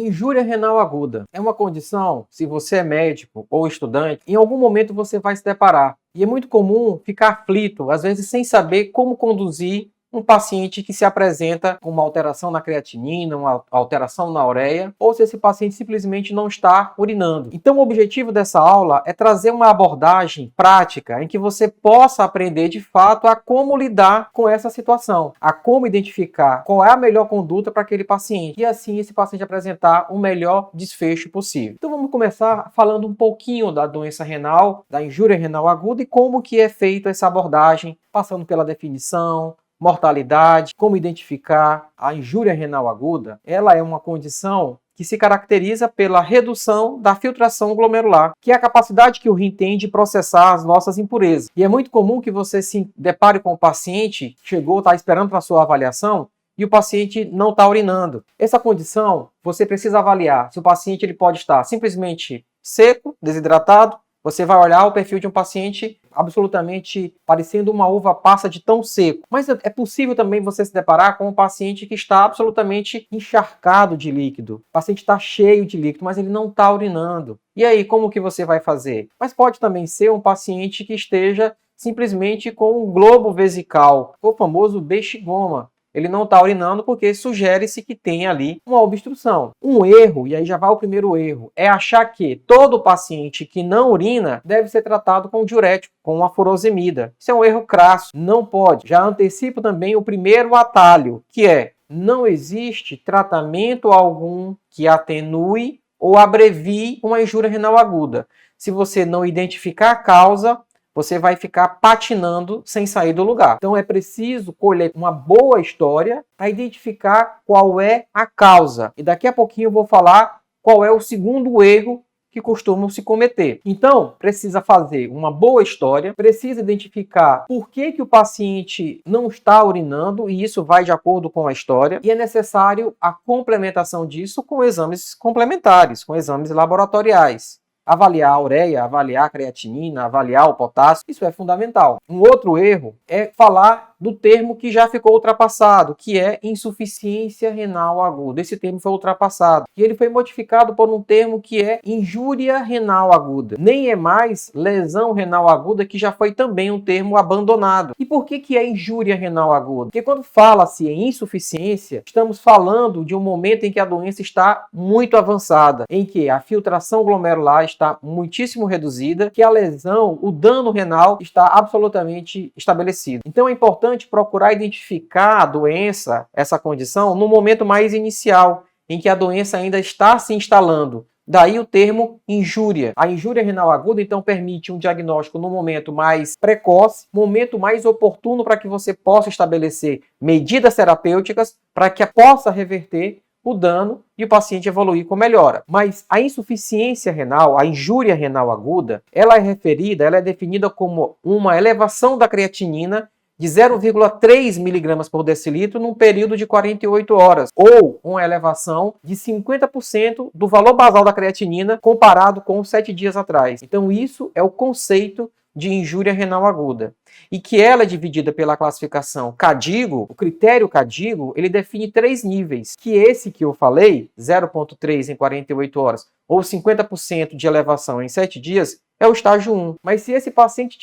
Injúria renal aguda é uma condição, se você é médico ou estudante, em algum momento você vai se deparar. E é muito comum ficar aflito, às vezes sem saber como conduzir um paciente que se apresenta com uma alteração na creatinina, uma alteração na ureia, ou se esse paciente simplesmente não está urinando. Então o objetivo dessa aula é trazer uma abordagem prática em que você possa aprender de fato a como lidar com essa situação, a como identificar qual é a melhor conduta para aquele paciente e assim esse paciente apresentar o melhor desfecho possível. Então vamos começar falando um pouquinho da doença renal, da injúria renal aguda e como que é feita essa abordagem, passando pela definição, mortalidade, como identificar a injúria renal aguda. Ela é uma condição que se caracteriza pela redução da filtração glomerular, que é a capacidade que o rim tem de processar as nossas impurezas. E é muito comum que você se depare com o paciente, chegou, está esperando para a sua avaliação, e o paciente não está urinando. Essa condição, você precisa avaliar se o paciente ele pode estar simplesmente seco, desidratado. Você vai olhar o perfil de um paciente absolutamente parecendo uma uva passa de tão seco. Mas é possível também você se deparar com um paciente que está absolutamente encharcado de líquido. O paciente está cheio de líquido, mas ele não está urinando. E aí, como que você vai fazer? Mas pode também ser um paciente que esteja simplesmente com um globo vesical, o famoso bexigoma. Ele não está urinando porque sugere-se que tem ali uma obstrução. Um erro, e aí já vai o primeiro erro, é achar que todo paciente que não urina deve ser tratado com diurético, com uma furosemida. Isso é um erro crasso, não pode. Já antecipo também o primeiro atalho, que é: não existe tratamento algum que atenue ou abrevie uma injúria renal aguda. Se você não identificar a causa, você vai ficar patinando sem sair do lugar. Então é preciso colher uma boa história para identificar qual é a causa. E daqui a pouquinho eu vou falar qual é o segundo erro que costumam se cometer. Então, precisa fazer uma boa história, precisa identificar por que o paciente não está urinando, e isso vai de acordo com a história, e é necessário a complementação disso com exames complementares, com exames laboratoriais. Avaliar a ureia, avaliar a creatinina, avaliar o potássio, isso é fundamental. Um outro erro é falar do termo que já ficou ultrapassado, que é insuficiência renal aguda. Esse termo foi ultrapassado e ele foi modificado por um termo que é injúria renal aguda. Nem é mais lesão renal aguda, que já foi também um termo abandonado. E por que é injúria renal aguda? Porque quando fala-se em insuficiência, estamos falando de um momento em que a doença está muito avançada, em que a filtração glomerular está muitíssimo reduzida, que a lesão, o dano renal está absolutamente estabelecido. Então é importante procurar identificar a doença, essa condição, no momento mais inicial, em que a doença ainda está se instalando. Daí o termo injúria. A injúria renal aguda, então, permite um diagnóstico no momento mais precoce, momento mais oportuno para que você possa estabelecer medidas terapêuticas para que possa reverter o dano e o paciente evoluir com melhora. Mas a insuficiência renal, a injúria renal aguda, ela é definida como uma elevação da creatinina de 0,3 mg por decilitro num período de 48 horas, ou uma elevação de 50% do valor basal da creatinina comparado com 7 dias atrás. Então isso é o conceito de injúria renal aguda. E que ela é dividida pela classificação CADIGO, o critério CADIGO, ele define 3 níveis, que esse que eu falei, 0,3 em 48 horas, ou 50% de elevação em 7 dias, é o estágio 1. Mas se esse paciente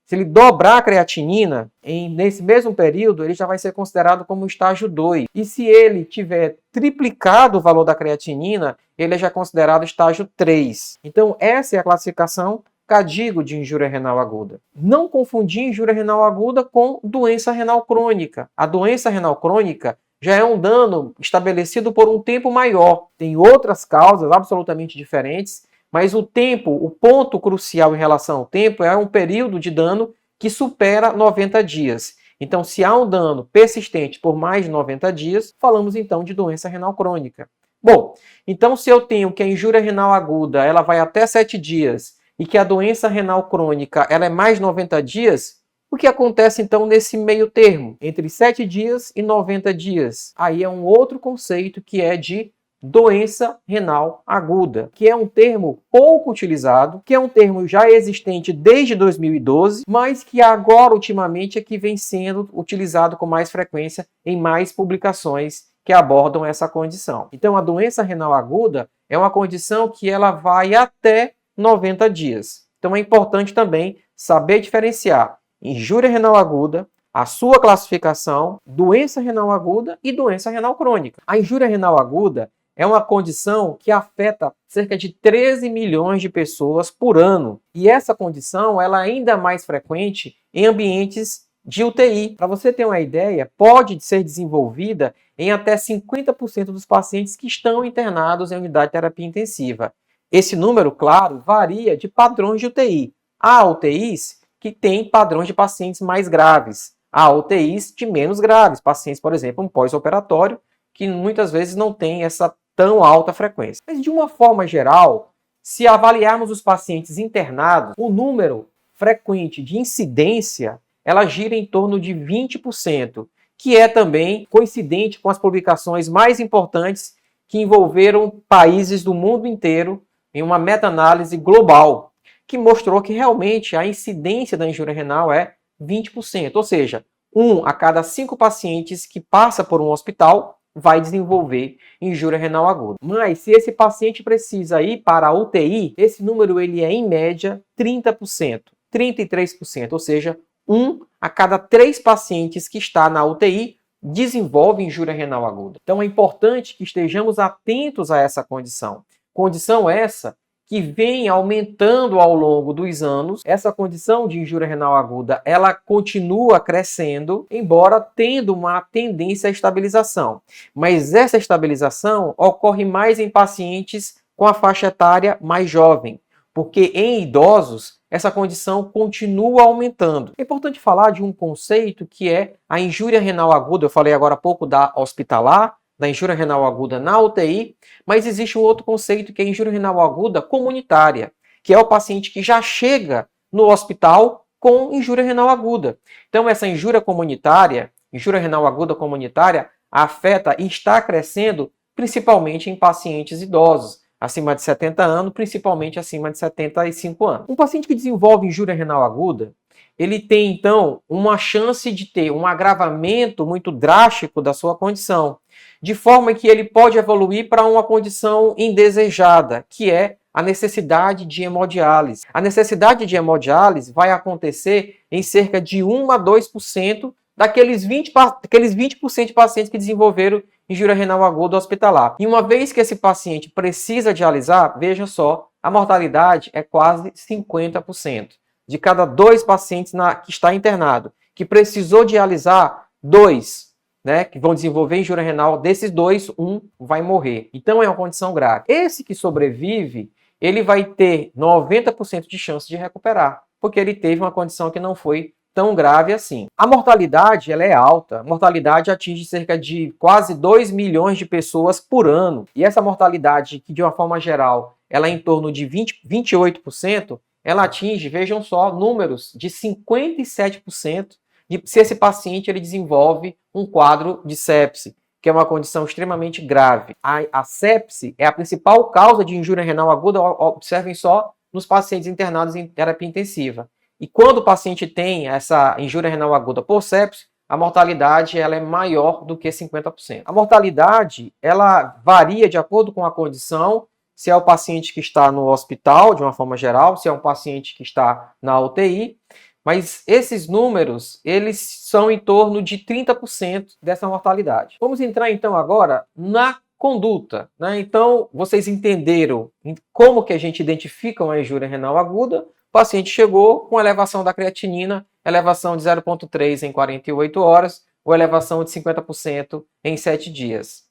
se ele dobrar a creatinina nesse mesmo período, ele já vai ser considerado como estágio 2. E se ele tiver triplicado o valor da creatinina, ele é já considerado estágio 3. Então essa é a classificação CADIGO de injúria renal aguda. Não confundir injúria renal aguda com doença renal crônica. A doença renal crônica já é um dano estabelecido por um tempo maior. Tem outras causas absolutamente diferentes, mas o ponto crucial em relação ao tempo é um período de dano que supera 90 dias. Então, se há um dano persistente por mais de 90 dias, falamos então de doença renal crônica. Bom, então se eu tenho que a injúria renal aguda ela vai até 7 dias e que a doença renal crônica ela é mais de 90 dias, o que acontece então nesse meio termo, entre 7 dias e 90 dias? Aí é um outro conceito que é de doença renal aguda, que é um termo pouco utilizado, que é um termo já existente desde 2012, mas que agora ultimamente é que vem sendo utilizado com mais frequência em mais publicações que abordam essa condição. Então, a doença renal aguda é uma condição que ela vai até 90 dias. Então, é importante também saber diferenciar injúria renal aguda, a sua classificação, doença renal aguda e doença renal crônica. A injúria renal aguda é uma condição que afeta cerca de 13 milhões de pessoas por ano. E essa condição ela é ainda mais frequente em ambientes de UTI. Para você ter uma ideia, pode ser desenvolvida em até 50% dos pacientes que estão internados em unidade de terapia intensiva. Esse número, claro, varia de padrões de UTI. Há UTIs que têm padrões de pacientes mais graves. Há UTIs de menos graves, pacientes, por exemplo, um pós-operatório, que muitas vezes não tem essa tão alta frequência. Mas, de uma forma geral, se avaliarmos os pacientes internados, o número frequente de incidência, ela gira em torno de 20%, que é também coincidente com as publicações mais importantes que envolveram países do mundo inteiro em uma meta-análise global, que mostrou que realmente a incidência da injúria renal é 20%, ou seja, 1 a cada 5 pacientes que passa por um hospital vai desenvolver injúria renal aguda. Mas se esse paciente precisa ir para a UTI, esse número ele é em média 30%, 33%, ou seja, 1 a cada 3 pacientes que está na UTI desenvolve injúria renal aguda. Então é importante que estejamos atentos a essa condição. Condição essa que vem aumentando ao longo dos anos. Essa condição de injúria renal aguda, ela continua crescendo, embora tendo uma tendência à estabilização. Mas essa estabilização ocorre mais em pacientes com a faixa etária mais jovem, porque em idosos essa condição continua aumentando. É importante falar de um conceito que é a injúria renal aguda. Eu falei agora há pouco da hospitalar, da injúria renal aguda na UTI, mas existe um outro conceito que é a injúria renal aguda comunitária, que é o paciente que já chega no hospital com injúria renal aguda. Então essa injúria renal aguda comunitária, afeta e está crescendo principalmente em pacientes idosos, acima de 70 anos, principalmente acima de 75 anos. Um paciente que desenvolve injúria renal aguda, ele tem então uma chance de ter um agravamento muito drástico da sua condição, de forma que ele pode evoluir para uma condição indesejada, que é a necessidade de hemodiálise. A necessidade de hemodiálise vai acontecer em cerca de 1 a 2% daqueles 20% de pacientes que desenvolveram injúria renal aguda hospitalar. E uma vez que esse paciente precisa dialisar, veja só, a mortalidade é quase 50%. De cada 2 pacientes que está internado, que precisou dialisar, 2, que vão desenvolver injúria renal, desses 2, 1 vai morrer. Então é uma condição grave. Esse que sobrevive, ele vai ter 90% de chance de recuperar, porque ele teve uma condição que não foi tão grave assim. A mortalidade ela é alta. A mortalidade atinge cerca de quase 2 milhões de pessoas por ano. E essa mortalidade, que de uma forma geral, ela é em torno de 28%, ela atinge, vejam só, números de 57% se esse paciente ele desenvolve um quadro de sepse, que é uma condição extremamente grave. A sepse é a principal causa de injúria renal aguda, observem só, nos pacientes internados em terapia intensiva. E quando o paciente tem essa injúria renal aguda por sepse, a mortalidade ela é maior do que 50%. A mortalidade ela varia de acordo com a condição, se é o paciente que está no hospital, de uma forma geral, se é um paciente que está na UTI, mas esses números, eles são em torno de 30% dessa mortalidade. Vamos entrar então agora na conduta, Então, vocês entenderam como que a gente identifica uma injúria renal aguda. O paciente chegou com elevação da creatinina, elevação de 0,3 em 48 horas, ou elevação de 50% em 7 dias.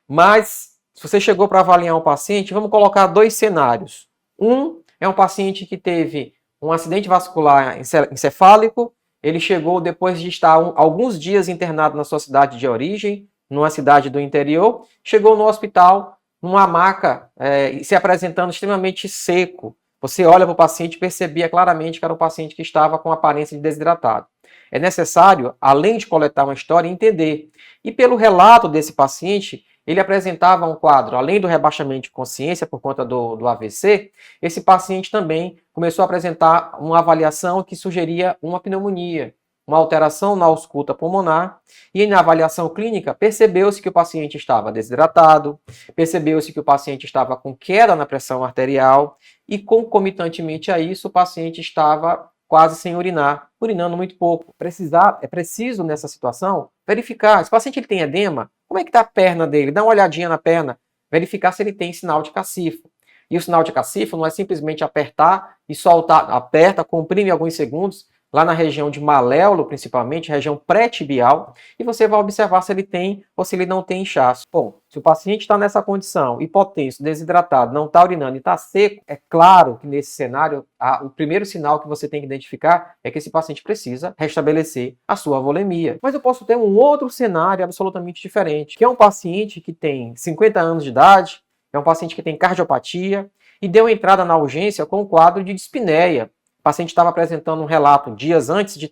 Mas, se você chegou para avaliar um paciente, vamos colocar 2 cenários. Um é um paciente que teve um acidente vascular encefálico, ele chegou depois de estar alguns dias internado na sua cidade de origem, numa cidade do interior, chegou no hospital, numa maca, se apresentando extremamente seco. Você olha para o paciente e percebia claramente que era um paciente que estava com aparência de desidratado. É necessário, além de coletar uma história, entender. E pelo relato desse paciente, ele apresentava um quadro, além do rebaixamento de consciência por conta do AVC, esse paciente também começou a apresentar uma avaliação que sugeria uma pneumonia. uma alteração na ausculta pulmonar, e na avaliação clínica percebeu-se que o paciente estava desidratado, percebeu-se que o paciente estava com queda na pressão arterial e, concomitantemente a isso, o paciente estava quase sem urinar, urinando muito pouco. É preciso, nessa situação, verificar se o paciente ele tem edema, como é que está a perna dele, dá uma olhadinha na perna, verificar se ele tem sinal de cacifo. E o sinal de cacifo não é simplesmente apertar e soltar, aperta, comprime alguns segundos, lá na região de maléolo, principalmente, região pré-tibial, e você vai observar se ele tem ou se ele não tem inchaço. Bom, se o paciente está nessa condição, hipotenso, desidratado, não está urinando e está seco, é claro que nesse cenário, o primeiro sinal que você tem que identificar é que esse paciente precisa restabelecer a sua volemia. Mas eu posso ter um outro cenário absolutamente diferente, que é um paciente que tem 50 anos de idade, é um paciente que tem cardiopatia e deu entrada na urgência com um quadro de dispneia. O paciente estava apresentando um relato dias antes de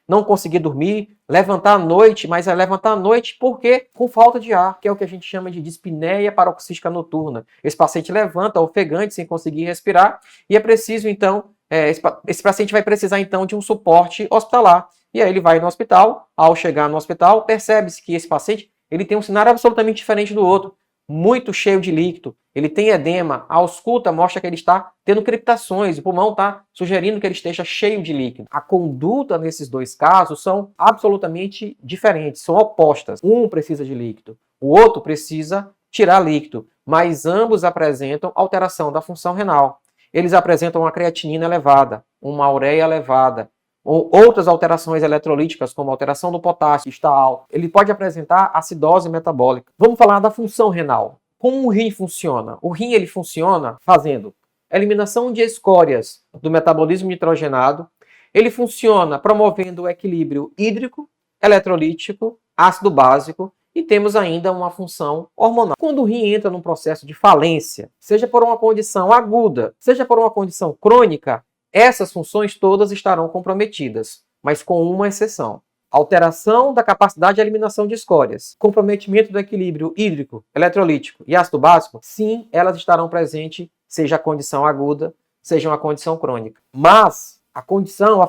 não conseguir dormir, levantar à noite, mas é levantar à noite porque com falta de ar, que é o que a gente chama de dispneia paroxística noturna. Esse paciente levanta ofegante sem conseguir respirar e é preciso então, esse paciente vai precisar então de um suporte hospitalar. E aí ele vai no hospital, ao chegar no hospital, percebe-se que esse paciente ele tem um cenário absolutamente diferente do outro. Muito cheio de líquido, ele tem edema, a ausculta mostra que ele está tendo crepitações, o pulmão está sugerindo que ele esteja cheio de líquido. A conduta nesses dois casos são absolutamente diferentes, são opostas. Um precisa de líquido, o outro precisa tirar líquido, mas ambos apresentam alteração da função renal. Eles apresentam uma creatinina elevada, uma ureia elevada, ou outras alterações eletrolíticas, como alteração do potássio, está alto. Ele pode apresentar acidose metabólica. Vamos falar da função renal. Como o rim funciona? O rim ele funciona fazendo eliminação de escórias do metabolismo nitrogenado. Ele funciona promovendo o equilíbrio hídrico, eletrolítico, ácido básico e temos ainda uma função hormonal. Quando o rim entra num processo de falência, seja por uma condição aguda, seja por uma condição crônica, essas funções todas estarão comprometidas, mas com uma exceção. Alteração da capacidade de eliminação de escórias, comprometimento do equilíbrio hídrico, eletrolítico e ácido básico, sim, elas estarão presentes, seja a condição aguda, seja uma condição crônica. Mas a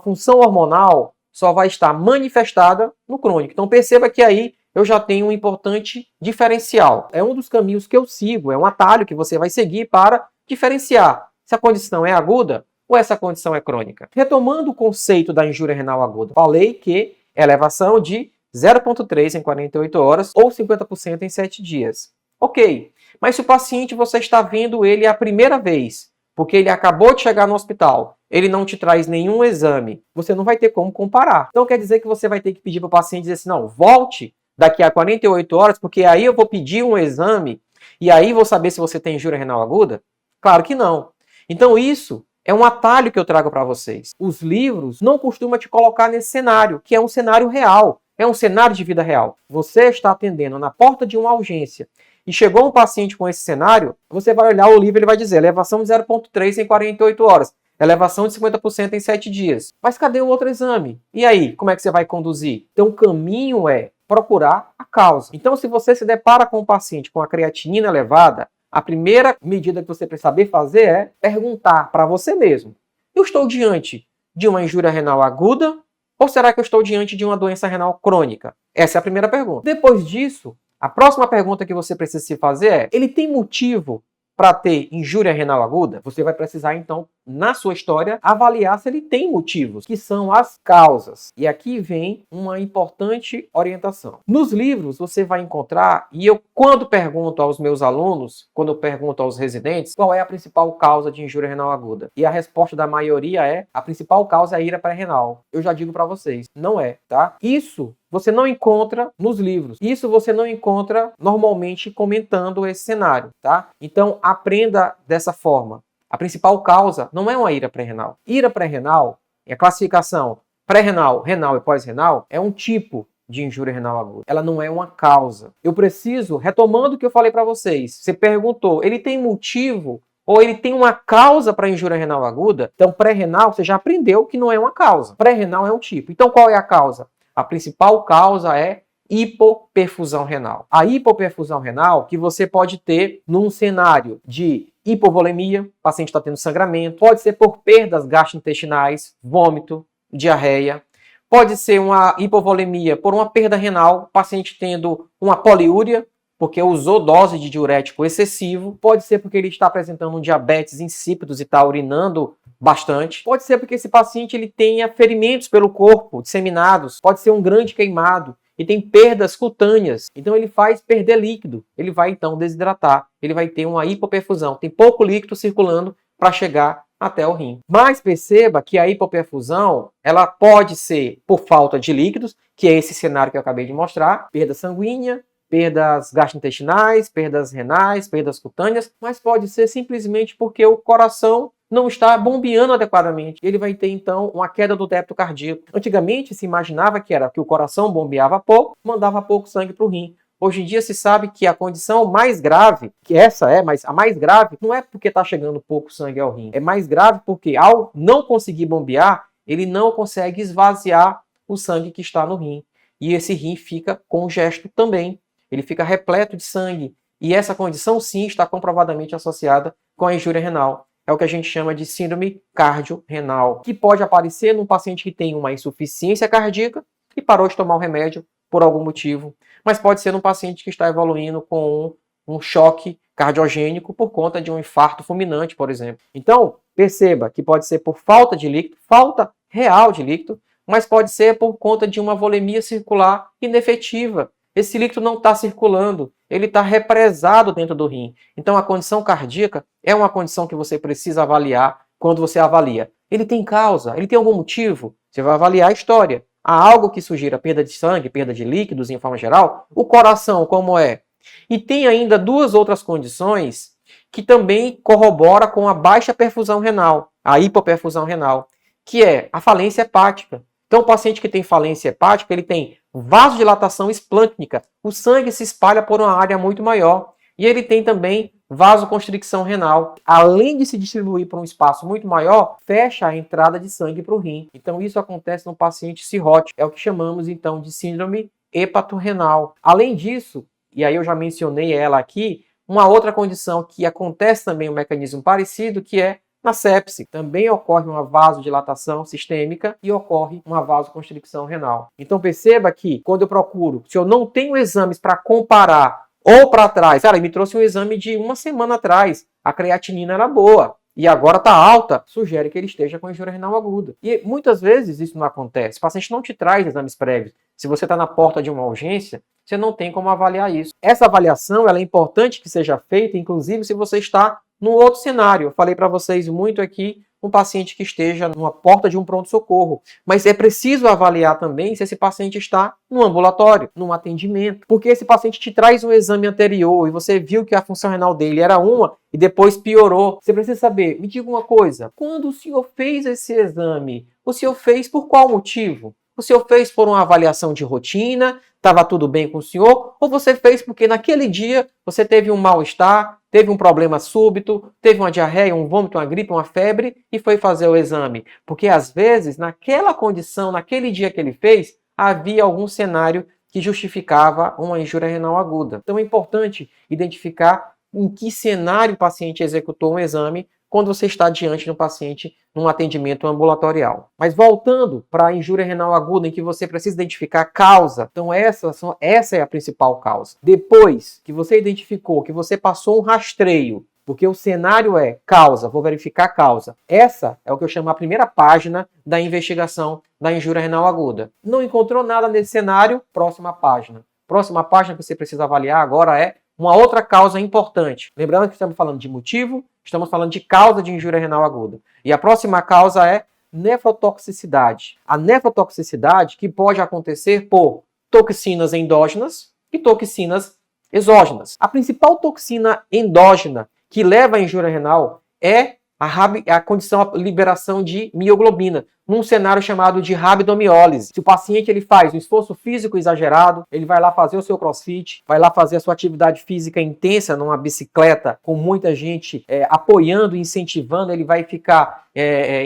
função hormonal só vai estar manifestada no crônico. Então perceba que aí eu já tenho um importante diferencial. É um dos caminhos que eu sigo, é um atalho que você vai seguir para diferenciar se a condição é aguda ou essa condição é crônica. Retomando o conceito da injúria renal aguda, falei que é elevação de 0,3 em 48 horas ou 50% em 7 dias. Ok, mas se o paciente você está vendo ele a primeira vez, porque ele acabou de chegar no hospital, ele não te traz nenhum exame, você não vai ter como comparar. Então quer dizer que você vai ter que pedir para o paciente dizer assim, não, volte daqui a 48 horas, porque aí eu vou pedir um exame e aí vou saber se você tem injúria renal aguda? Claro que não. Então isso é um atalho que eu trago para vocês. Os livros não costumam te colocar nesse cenário, que é um cenário real, é um cenário de vida real. Você está atendendo na porta de uma urgência e chegou um paciente com esse cenário, você vai olhar o livro e ele vai dizer elevação de 0,3 em 48 horas, elevação de 50% em 7 dias. Mas cadê o outro exame? E aí, como é que você vai conduzir? Então o caminho é procurar a causa. Então se você se depara com um paciente com a creatinina elevada, a primeira medida que você precisa saber fazer é perguntar para você mesmo: eu estou diante de uma injúria renal aguda ou será que eu estou diante de uma doença renal crônica? Essa é a primeira pergunta. Depois disso, a próxima pergunta que você precisa se fazer é: ele tem motivo para ter injúria renal aguda? Você vai precisar, então, na sua história, avaliar se ele tem motivos, que são as causas. E aqui vem uma importante orientação. Nos livros, você vai encontrar, e eu, quando pergunto aos meus alunos, quando eu pergunto aos residentes, qual é a principal causa de injúria renal aguda? E a resposta da maioria é: a principal causa é a ira pré-renal. Eu já digo para vocês, não é, tá? Isso você não encontra nos livros. Isso você não encontra normalmente comentando esse cenário, tá? Então, aprenda dessa forma. A principal causa não é uma ira pré-renal. Ira pré-renal, a classificação pré-renal, renal e pós-renal, é um tipo de injúria renal aguda. Ela não é uma causa. Eu preciso, retomando o que eu falei para vocês, você perguntou, ele tem motivo ou ele tem uma causa para injúria renal aguda? Então, pré-renal, você já aprendeu que não é uma causa. Pré-renal é um tipo. Então, qual é a causa? A principal causa é hipoperfusão renal. A hipoperfusão renal que você pode ter num cenário de hipovolemia, o paciente está tendo sangramento, pode ser por perdas gastrointestinais, vômito, diarreia, Pode ser uma hipovolemia por uma perda renal, o paciente tendo uma poliúria, porque usou dose de diurético excessivo. Pode ser porque ele está apresentando um diabetes insípidos e está urinando bastante. Pode ser porque esse paciente ele tenha ferimentos pelo corpo, disseminados. Pode ser um grande queimado e tem perdas cutâneas. Então ele faz perder líquido. Ele vai então desidratar. Ele vai ter uma hipoperfusão. Tem pouco líquido circulando para chegar até o rim. Mas perceba que a hipoperfusão, ela pode ser por falta de líquidos, que é esse cenário que eu acabei de mostrar, perda sanguínea, perdas gastrointestinais, perdas renais, perdas cutâneas, mas pode ser simplesmente porque o coração não está bombeando adequadamente. Ele vai ter, então, uma queda do débito cardíaco. Antigamente, se imaginava que era que o coração bombeava pouco, mandava pouco sangue para o rim. Hoje em dia se sabe que a condição mais grave, que essa é, mas a mais grave, não é porque está chegando pouco sangue ao rim. É mais grave porque, ao não conseguir bombear, ele não consegue esvaziar o sangue que está no rim. E esse rim fica congesto também. Ele fica repleto de sangue. E essa condição, sim, está comprovadamente associada com a injúria renal. É o que a gente chama de síndrome cardiorrenal, que pode aparecer num paciente que tem uma insuficiência cardíaca e parou de tomar o remédio por algum motivo. Mas pode ser num paciente que está evoluindo com um choque cardiogênico por conta de um infarto fulminante, por exemplo. Então, perceba que pode ser por falta de líquido, falta real de líquido, mas pode ser por conta de uma volemia circular inefetiva. Esse líquido não está circulando, ele está represado dentro do rim. Então, a condição cardíaca é uma condição que você precisa avaliar quando você avalia. Ele tem causa? Ele tem algum motivo? Você vai avaliar a história. Há algo que sugira perda de sangue, perda de líquidos em forma geral? O coração, como é? E tem ainda duas outras condições que também corrobora com a baixa perfusão renal, a hipoperfusão renal, que é a falência hepática. Então, o paciente que tem falência hepática, ele tem vasodilatação esplâncnica. O sangue se espalha por uma área muito maior. E ele tem também vasoconstricção renal. Além de se distribuir por um espaço muito maior, fecha a entrada de sangue para o rim. Então, isso acontece no paciente cirrótico. É o que chamamos, então, de síndrome hepatorrenal. Além disso, e aí eu já mencionei ela aqui, uma outra condição que acontece também um mecanismo parecido, que é na sepse. Também ocorre uma vasodilatação sistêmica e ocorre uma vasoconstricção renal. Então perceba que quando eu procuro, se eu não tenho exames para comparar ou para trás, cara, ele me trouxe um exame de uma semana atrás, a creatinina era boa e agora está alta, sugere que ele esteja com injúria renal aguda. E muitas vezes isso não acontece. O paciente não te traz exames prévios. Se você está na porta de uma urgência, você não tem como avaliar isso. Essa avaliação ela é importante que seja feita, inclusive se você está num outro cenário. Eu falei para vocês muito aqui um paciente que esteja numa porta de um pronto-socorro. Mas é preciso avaliar também se esse paciente está no ambulatório, num atendimento. Porque esse paciente te traz um exame anterior e você viu que a função renal dele era uma e depois piorou. Você precisa saber, me diga uma coisa, quando o senhor fez esse exame, o senhor fez por qual motivo? O senhor fez por uma avaliação de rotina, estava tudo bem com o senhor? Ou você fez porque naquele dia você teve um mal-estar, teve um problema súbito, teve uma diarreia, um vômito, uma gripe, uma febre e foi fazer o exame? Porque às vezes, naquela condição, naquele dia que ele fez, havia algum cenário que justificava uma injúria renal aguda. Então é importante identificar em que cenário o paciente executou um exame quando você está diante de um paciente num atendimento ambulatorial. Mas voltando para a injúria renal aguda, em que você precisa identificar a causa, então essa é a principal causa. Depois que você identificou, que você passou um rastreio, porque o cenário é causa, vou verificar a causa. Essa é o que eu chamo a primeira página da investigação da injúria renal aguda. Não encontrou nada nesse cenário? Próxima página. Próxima página que você precisa avaliar agora é uma outra causa importante. Lembrando que estamos falando de motivo, estamos falando de causa de injúria renal aguda. E a próxima causa é nefrotoxicidade. A nefrotoxicidade que pode acontecer por toxinas endógenas e toxinas exógenas. A principal toxina endógena que leva à injúria renal é a condição, a liberação de mioglobina, num cenário chamado de rabdomiólise. Se o paciente ele faz um esforço físico exagerado, ele vai lá fazer o seu crossfit, vai lá fazer a sua atividade física intensa numa bicicleta, com muita gente apoiando, incentivando, ele vai ficar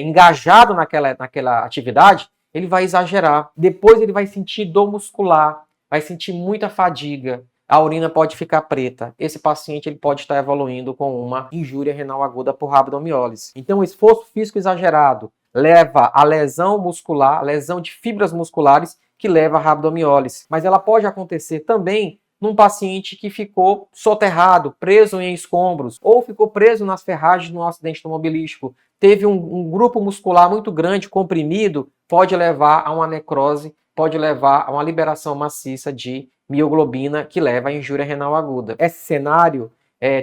engajado naquela atividade, ele vai exagerar. Depois ele vai sentir dor muscular, vai sentir muita fadiga, a urina pode ficar preta. Esse paciente ele pode estar evoluindo com uma injúria renal aguda por rabdomiólise. Então, o esforço físico exagerado leva a lesão muscular, lesão de fibras musculares, que leva a rabdomiólise. Mas ela pode acontecer também num paciente que ficou soterrado, preso em escombros, ou ficou preso nas ferragens no acidente automobilístico, teve um grupo muscular muito grande, comprimido, pode levar a uma necrose, pode levar a uma liberação maciça de mioglobina, que leva à injúria renal aguda. Esse cenário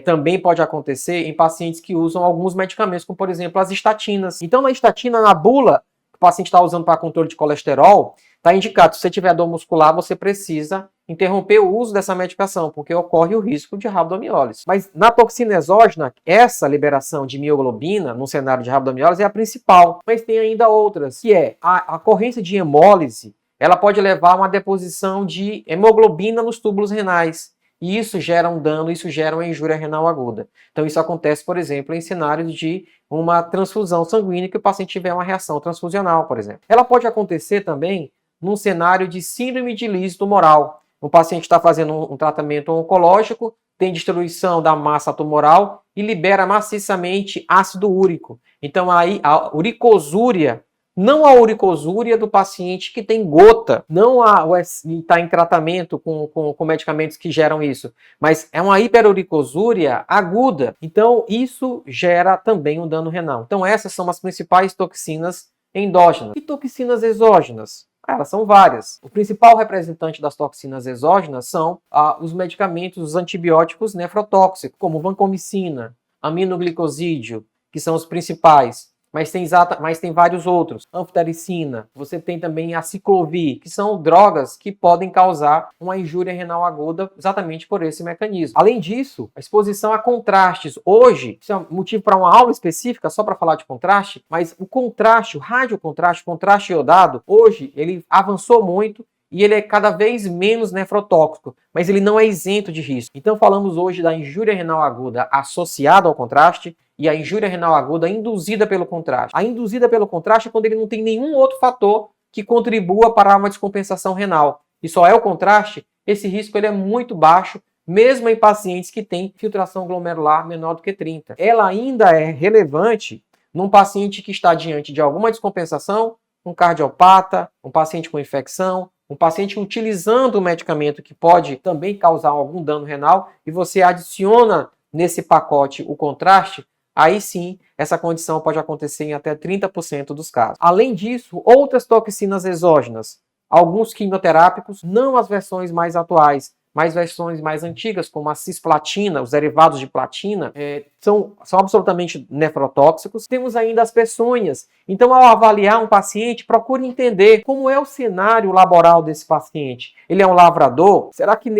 também pode acontecer em pacientes que usam alguns medicamentos, como por exemplo as estatinas. Então, na estatina, na bula, que o paciente está usando para controle de colesterol, está indicado, se você tiver dor muscular, você precisa interromper o uso dessa medicação, porque ocorre o risco de rabdomiólise. Mas na toxina exógena, essa liberação de mioglobina, no cenário de rabdomiólise, é a principal. Mas tem ainda outras, que é a ocorrência de hemólise, ela pode levar a uma deposição de hemoglobina nos túbulos renais. E isso gera um dano, isso gera uma injúria renal aguda. Então isso acontece, por exemplo, em cenários de uma transfusão sanguínea, que o paciente tiver uma reação transfusional, por exemplo. Ela pode acontecer também num cenário de síndrome de lise tumoral. O paciente está fazendo um tratamento oncológico, tem destruição da massa tumoral e libera maciçamente ácido úrico. Então aí a uricosúria, não a uricosúria do paciente que tem gota, não está em tratamento com medicamentos que geram isso, mas é uma hiperuricosúria aguda. Então isso gera também um dano renal. Então essas são as principais toxinas endógenas. E toxinas exógenas? Elas são várias. O principal representante das toxinas exógenas são os medicamentos, os antibióticos nefrotóxicos, como vancomicina, aminoglicosídeo, que são os principais. Mas tem vários outros. Anfotericina, você tem também a ciclovir, que são drogas que podem causar uma injúria renal aguda exatamente por esse mecanismo. Além disso, a exposição a contrastes. Hoje, isso é motivo para uma aula específica só para falar de contraste, mas o contraste, o radiocontraste, o contraste iodado, hoje ele avançou muito e ele é cada vez menos nefrotóxico, mas ele não é isento de risco. Então falamos hoje da injúria renal aguda associada ao contraste e a injúria renal aguda induzida pelo contraste. A induzida pelo contraste é quando ele não tem nenhum outro fator que contribua para uma descompensação renal. E só é o contraste, esse risco ele é muito baixo, mesmo em pacientes que têm filtração glomerular menor do que 30. Ela ainda é relevante num paciente que está diante de alguma descompensação, um cardiopata, um paciente com infecção, um paciente utilizando um medicamento que pode também causar algum dano renal, e você adiciona nesse pacote o contraste, aí sim, essa condição pode acontecer em até 30% dos casos. Além disso, outras toxinas exógenas, alguns quimioterápicos, não as versões mais atuais, mas versões mais antigas, como a cisplatina, os derivados de platina, são absolutamente nefrotóxicos. Temos ainda as peçonhas. Então, ao avaliar um paciente, procure entender como é o cenário laboral desse paciente. Ele é um lavrador? Será que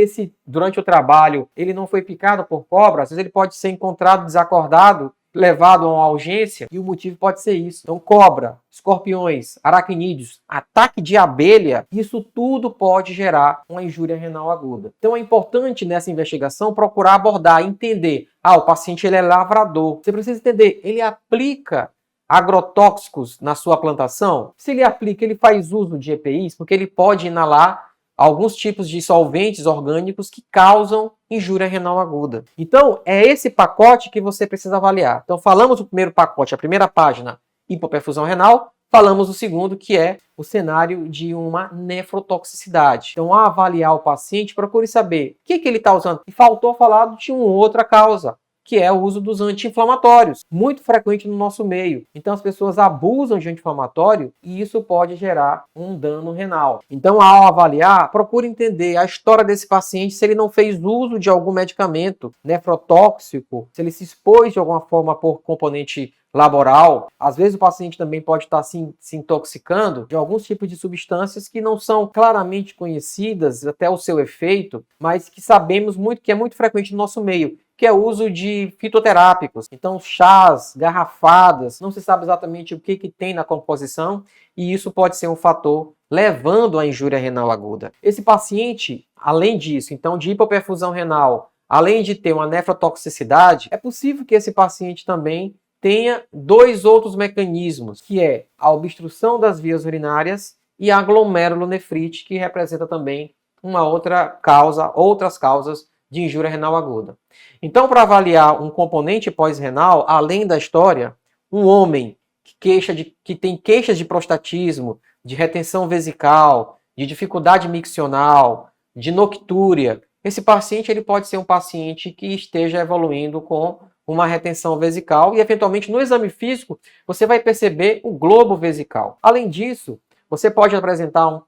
durante o trabalho ele não foi picado por cobra? Às vezes ele pode ser encontrado desacordado, levado a uma urgência, e o motivo pode ser isso. Então, cobra, escorpiões, aracnídeos, ataque de abelha, isso tudo pode gerar uma injúria renal aguda. Então, é importante nessa investigação procurar abordar, entender, o paciente ele é lavrador. Você precisa entender, ele aplica agrotóxicos na sua plantação? Se ele aplica, ele faz uso de EPIs, porque ele pode inalar alguns tipos de solventes orgânicos que causam injúria renal aguda. Então, é esse pacote que você precisa avaliar. Então, falamos do primeiro pacote, a primeira página, hipoperfusão renal. Falamos do segundo, que é o cenário de uma nefrotoxicidade. Então, ao avaliar o paciente, procure saber o que ele está usando. E faltou falar de uma outra causa, que é o uso dos anti-inflamatórios, muito frequente no nosso meio. Então as pessoas abusam de anti-inflamatório e isso pode gerar um dano renal. Então, ao avaliar, procure entender a história desse paciente, se ele não fez uso de algum medicamento nefrotóxico, se ele se expôs de alguma forma por componente laboral. Às vezes o paciente também pode estar se intoxicando de alguns tipos de substâncias que não são claramente conhecidas, até o seu efeito, mas que sabemos muito que é muito frequente no nosso meio, que é o uso de fitoterápicos. Então, chás, garrafadas, não se sabe exatamente o que tem na composição, e isso pode ser um fator levando à injúria renal aguda. Esse paciente, além disso, então, de hipoperfusão renal, além de ter uma nefrotoxicidade, é possível que esse paciente também tenha dois outros mecanismos, que é a obstrução das vias urinárias e a glomerulonefrite, que representa também uma outra causa, outras causas de injúria renal aguda. Então, para avaliar um componente pós-renal, além da história, um homem que tem queixas de prostatismo, de retenção vesical, de dificuldade miccional, de noctúria, esse paciente ele pode ser um paciente que esteja evoluindo com uma retenção vesical e, eventualmente, no exame físico, você vai perceber o globo vesical. Além disso, você pode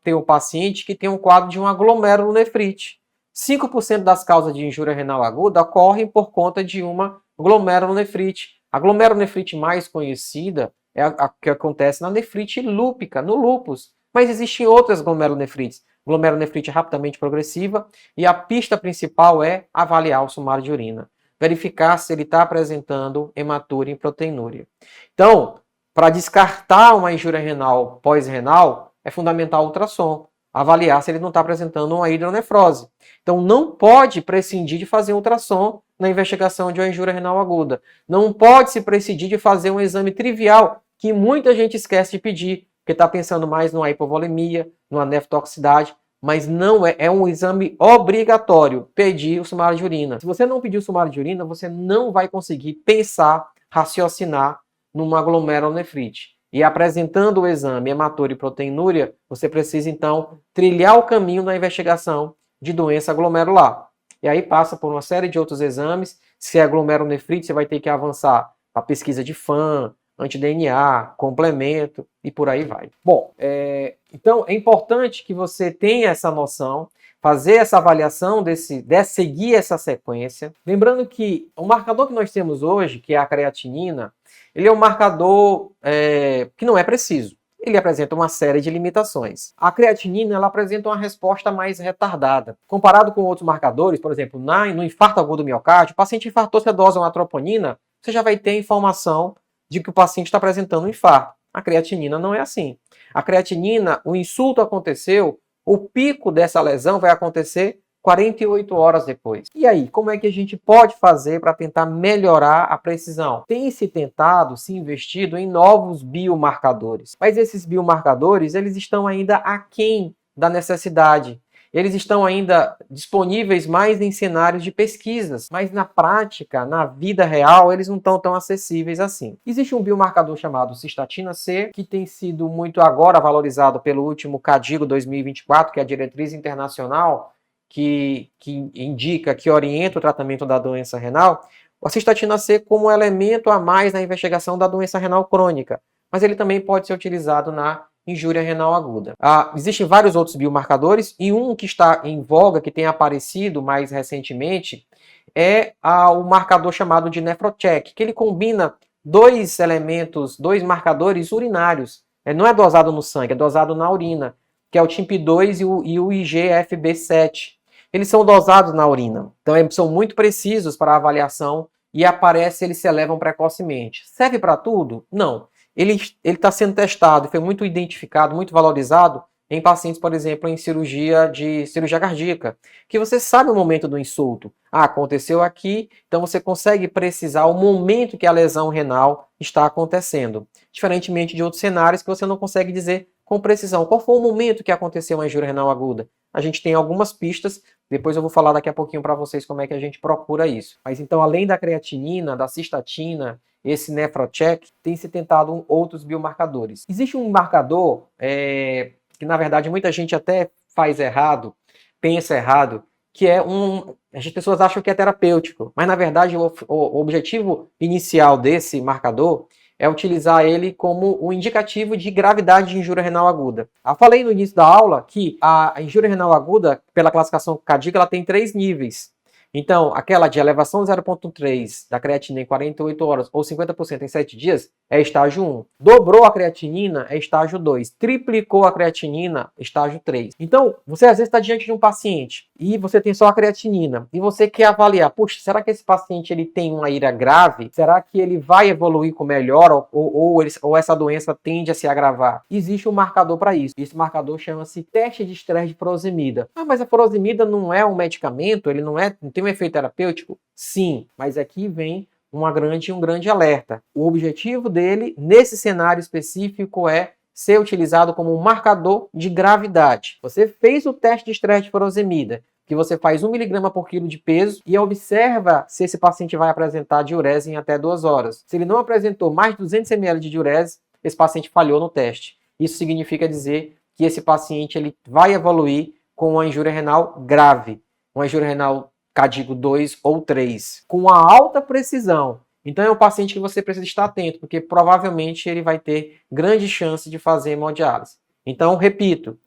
ter um paciente que tem um quadro de uma glomerulonefrite. 5% das causas de injúria renal aguda ocorrem por conta de uma glomerulonefrite. A glomerulonefrite mais conhecida é a que acontece na nefrite lúpica, no lúpus. Mas existem outras glomerulonefrites. Glomerulonefrite rapidamente progressiva, e a pista principal é avaliar o sumário de urina. Verificar se ele está apresentando hematúria e proteinúria. Então, para descartar uma injúria renal pós-renal, é fundamental o ultrassom. Avaliar se ele não está apresentando uma hidronefrose. Então, não pode prescindir de fazer um ultrassom na investigação de uma injúria renal aguda. Não pode se prescindir de fazer um exame trivial, que muita gente esquece de pedir, porque está pensando mais numa hipovolemia, numa nefrotoxicidade, mas não é um exame obrigatório pedir o sumário de urina. Se você não pedir o sumário de urina, você não vai conseguir pensar, raciocinar numa glomerulonefrite. E apresentando o exame hematúria e proteinúria, você precisa então trilhar o caminho da investigação de doença glomerular. E aí passa por uma série de outros exames. Se é glomerulonefrite, você vai ter que avançar para pesquisa de FAM, anti-DNA, complemento e por aí vai. Bom, então é importante que você tenha essa noção, fazer essa avaliação, seguir essa sequência. Lembrando que o marcador que nós temos hoje, que é a creatinina, ele é um marcador que não é preciso. Ele apresenta uma série de limitações. A creatinina ela apresenta uma resposta mais retardada. Comparado com outros marcadores, por exemplo, no infarto agudo do miocárdio, o paciente infartou, você dosa uma troponina, você já vai ter informação de que o paciente está apresentando um infarto. A creatinina não é assim. A creatinina, o insulto aconteceu, o pico dessa lesão vai acontecer 48 horas depois. E aí, como é que a gente pode fazer para tentar melhorar a precisão? Tem se tentado, se investido em novos biomarcadores. Mas esses biomarcadores, eles estão ainda aquém da necessidade. Eles estão ainda disponíveis mais em cenários de pesquisas, mas na prática, na vida real, eles não estão tão acessíveis assim. Existe um biomarcador chamado cistatina C, que tem sido muito agora valorizado pelo último CADIGO 2024, que é a diretriz internacional que indica, que orienta o tratamento da doença renal. A cistatina C como elemento a mais na investigação da doença renal crônica, mas ele também pode ser utilizado na injúria renal aguda. Existem vários outros biomarcadores, e um que está em voga, que tem aparecido mais recentemente, é o marcador chamado de NephroCheck, que ele combina dois elementos, dois marcadores urinários. Não é dosado no sangue, é dosado na urina, que é o TIMP2 e o IGFB7. Eles são dosados na urina, então eles são muito precisos para a avaliação e eles se elevam precocemente. Serve para tudo? Não. Ele está sendo testado, foi muito identificado, muito valorizado em pacientes, por exemplo, em cirurgia cardíaca, que você sabe o momento do insulto. Aconteceu aqui, então você consegue precisar o momento que a lesão renal está acontecendo. Diferentemente de outros cenários que você não consegue dizer com precisão. Qual foi o momento que aconteceu uma injúria renal aguda? A gente tem algumas pistas, depois eu vou falar daqui a pouquinho para vocês como é que a gente procura isso. Mas então, além da creatinina, da cistatina, esse NephroCheck, tem se tentado outros biomarcadores. Existe um marcador que, na verdade, muita gente até faz errado, pensa errado, que é as pessoas acham que é terapêutico, mas, na verdade, o objetivo inicial desse marcador é utilizar ele como um indicativo de gravidade de injúria renal aguda. Eu falei no início da aula que a injúria renal aguda, pela classificação CADIGO, ela tem 3 níveis. Então, aquela de elevação 0,3 da creatinina em 48 horas ou 50% em 7 dias é estágio 1. Dobrou a creatinina é estágio 2. Triplicou a creatinina, estágio 3. Então, você às vezes está diante de um paciente e você tem só a creatinina e você quer avaliar, puxa, será que esse paciente ele tem uma ira grave? Será que ele vai evoluir com melhor ou essa doença tende a se agravar? Existe um marcador para isso. Esse marcador chama-se teste de estresse de furosemida. Mas a furosemida não é um medicamento, ele não tem um efeito terapêutico? Sim, mas aqui vem um grande alerta. O objetivo dele, nesse cenário específico, é ser utilizado como um marcador de gravidade. Você fez o teste de estresse de furosemida, que você faz 1 mg por quilo de peso e observa se esse paciente vai apresentar diurese em até 2 horas. Se ele não apresentou mais de 200 ml de diurese, esse paciente falhou no teste. Isso significa dizer que esse paciente ele vai evoluir com uma injúria renal grave, uma injúria renal CADIGO 2 ou 3, com uma alta precisão. Então é um paciente que você precisa estar atento, porque provavelmente ele vai ter grande chance de fazer hemodiálise. Então, repito,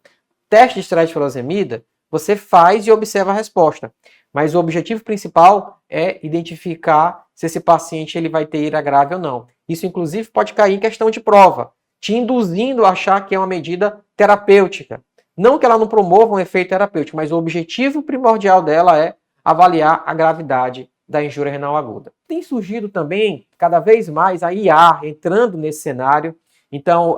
teste de estresse de furosemida, você faz e observa a resposta. Mas o objetivo principal é identificar se esse paciente ele vai ter ira grave ou não. Isso, inclusive, pode cair em questão de prova, te induzindo a achar que é uma medida terapêutica. Não que ela não promova um efeito terapêutico, mas o objetivo primordial dela é avaliar a gravidade da injúria renal aguda. Tem surgido também, cada vez mais, a IA entrando nesse cenário. Então,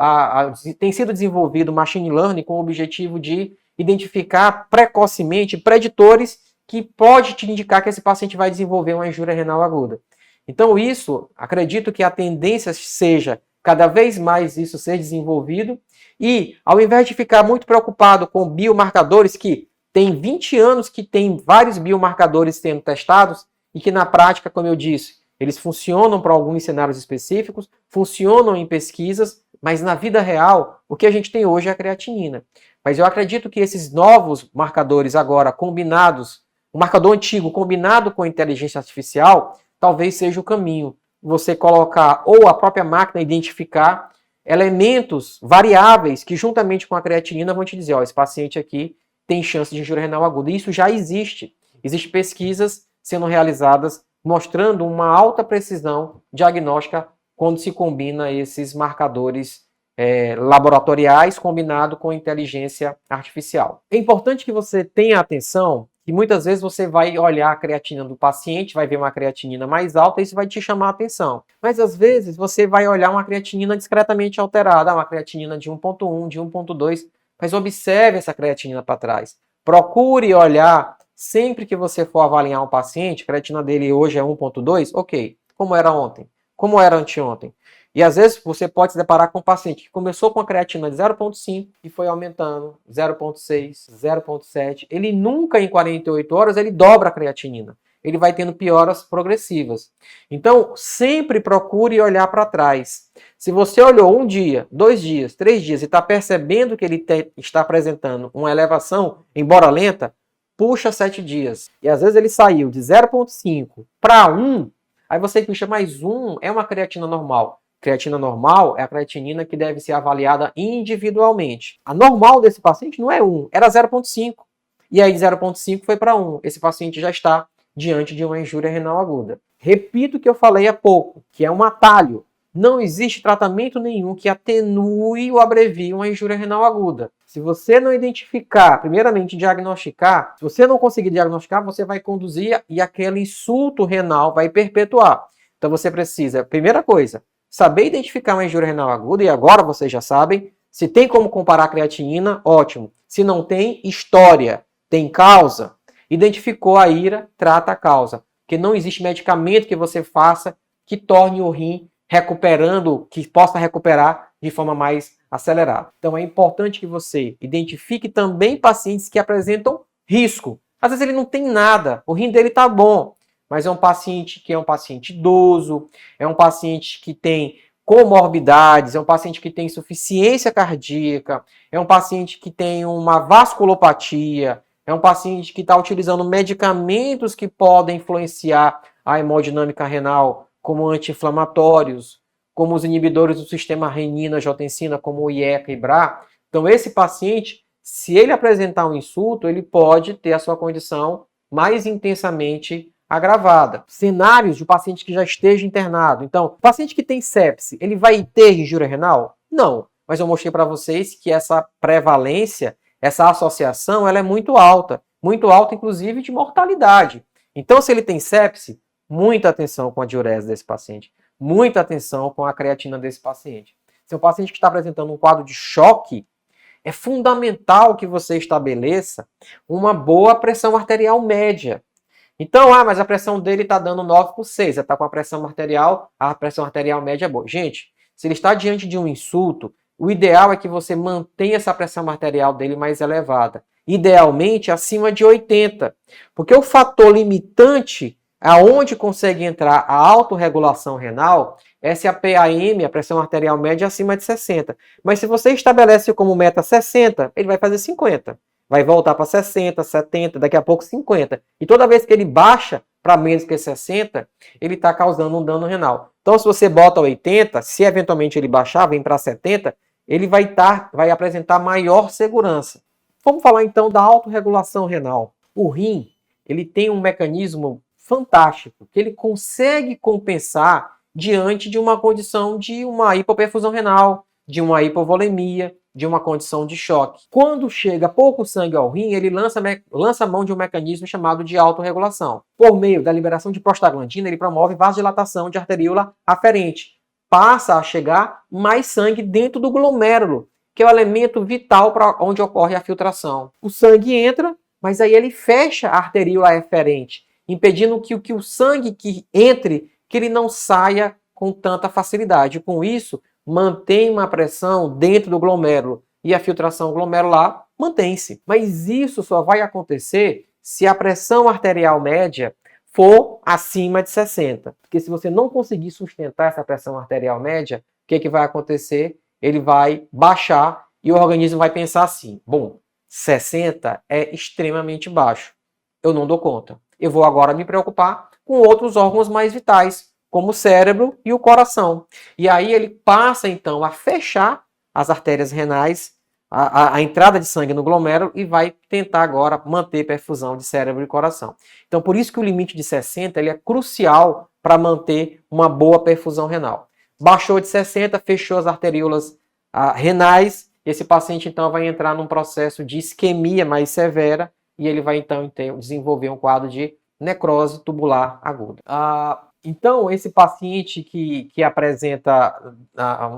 tem sido desenvolvido machine learning com o objetivo de identificar precocemente preditores que pode te indicar que esse paciente vai desenvolver uma injúria renal aguda. Então, isso, acredito que a tendência seja cada vez mais isso ser desenvolvido e, ao invés de ficar muito preocupado com biomarcadores, que tem 20 anos que tem vários biomarcadores sendo testados e que, na prática, como eu disse, eles funcionam para alguns cenários específicos, funcionam em pesquisas, mas na vida real, o que a gente tem hoje é a creatinina. Mas eu acredito que esses novos marcadores agora combinados, o marcador antigo combinado com a inteligência artificial, talvez seja o caminho. Você colocar, ou a própria máquina identificar elementos variáveis que juntamente com a creatinina vão te dizer, ó, esse paciente aqui tem chance de injúria renal aguda. E isso já existe. Existem pesquisas sendo realizadas mostrando uma alta precisão diagnóstica quando se combina esses marcadores laboratoriais combinado com inteligência artificial. É importante que você tenha atenção que muitas vezes você vai olhar a creatina do paciente, vai ver uma creatinina mais alta e isso vai te chamar a atenção. Mas às vezes você vai olhar uma creatinina discretamente alterada, uma creatinina de 1.1, de 1.2, mas observe essa creatinina para trás. Procure olhar, sempre que você for avaliar um paciente, a creatina dele hoje é 1.2, ok, como era ontem? Como era anteontem? E às vezes você pode se deparar com um paciente que começou com a creatina de 0.5 e foi aumentando 0.6, 0.7. Ele nunca em 48 horas ele dobra a creatinina. Ele vai tendo pioras progressivas. Então, sempre procure olhar para trás. Se você olhou 1 dia, 2 dias, 3 dias e está percebendo que ele está apresentando uma elevação, embora lenta, puxa 7 dias. E às vezes ele saiu de 0.5 para 1, aí você puxa mais 1, é uma creatina normal. Creatina normal é a creatinina que deve ser avaliada individualmente. A normal desse paciente não é 1, era 0.5. E aí de 0.5 foi para 1. Esse paciente já está diante de uma injúria renal aguda. Repito o que eu falei há pouco, que é um atalho. Não existe tratamento nenhum que atenue ou abrevie uma injúria renal aguda. Se você não identificar, primeiramente diagnosticar, se você não conseguir diagnosticar, você vai conduzir e aquele insulto renal vai perpetuar. Então você precisa, primeira coisa, saber identificar uma injúria renal aguda, e agora vocês já sabem. Se tem como comparar a creatinina, ótimo. Se não tem, história. Tem causa? Identificou a ira, trata a causa. Porque não existe medicamento que você faça que torne o rim recuperando, que possa recuperar de forma mais acelerada. Então é importante que você identifique também pacientes que apresentam risco. Às vezes ele não tem nada, o rim dele está bom, mas é um paciente que é um paciente idoso, é um paciente que tem comorbidades, é um paciente que tem insuficiência cardíaca, é um paciente que tem uma vasculopatia, é um paciente que está utilizando medicamentos que podem influenciar a hemodinâmica renal, como anti-inflamatórios, como os inibidores do sistema renina-angiotensina, como o IECA e BRA. Então, esse paciente, se ele apresentar um insulto, ele pode ter a sua condição mais intensamente agravada. Cenários de paciente que já esteja internado. Então, paciente que tem sepse, ele vai ter injúria renal? Não. Mas eu mostrei para vocês que essa prevalência, essa associação, ela é muito alta, inclusive de mortalidade. Então, se ele tem sepse, muita atenção com a diurese desse paciente, muita atenção com a creatina desse paciente. Se é um paciente que está apresentando um quadro de choque, é fundamental que você estabeleça uma boa pressão arterial média. Então, mas a pressão dele está dando 9/6, está com a pressão arterial média é boa. Gente, se ele está diante de um insulto, o ideal é que você mantenha essa pressão arterial dele mais elevada. Idealmente acima de 80. Porque o fator limitante aonde consegue entrar a autorregulação renal é se a PAM, a pressão arterial média, é acima de 60. Mas se você estabelece como meta 60, ele vai fazer 50. Vai voltar para 60, 70, daqui a pouco 50. E toda vez que ele baixa para menos que 60, ele está causando um dano renal. Então, se você bota 80, se eventualmente ele baixar, vem para 70, ele vai apresentar maior segurança. Vamos falar então da autorregulação renal. O rim, ele tem um mecanismo fantástico, que ele consegue compensar diante de uma condição de uma hipoperfusão renal, de uma hipovolemia, de uma condição de choque. Quando chega pouco sangue ao rim, ele lança mão de um mecanismo chamado de autorregulação. Por meio da liberação de prostaglandina, ele promove vasodilatação de arteríola aferente. Passa a chegar mais sangue dentro do glomérulo, que é o elemento vital para onde ocorre a filtração. O sangue entra, mas aí ele fecha a arteríola eferente, impedindo que o sangue que entre, que ele não saia com tanta facilidade. Com isso, mantém uma pressão dentro do glomérulo e a filtração glomerular mantém-se. Mas isso só vai acontecer se a pressão arterial média for acima de 60. Porque se você não conseguir sustentar essa pressão arterial média, o que vai acontecer? Ele vai baixar e o organismo vai pensar assim: bom, 60 é extremamente baixo, eu não dou conta. Eu vou agora me preocupar com outros órgãos mais vitais, como o cérebro e o coração. E aí ele passa, então, a fechar as artérias renais, a entrada de sangue no glomérulo, e vai tentar agora manter perfusão de cérebro e coração. Então, por isso que o limite de 60 ele é crucial para manter uma boa perfusão renal. Baixou de 60, fechou as arteríolas renais, esse paciente, então, vai entrar num processo de isquemia mais severa, e ele vai, então, desenvolver um quadro de necrose tubular aguda. Então, esse paciente que apresenta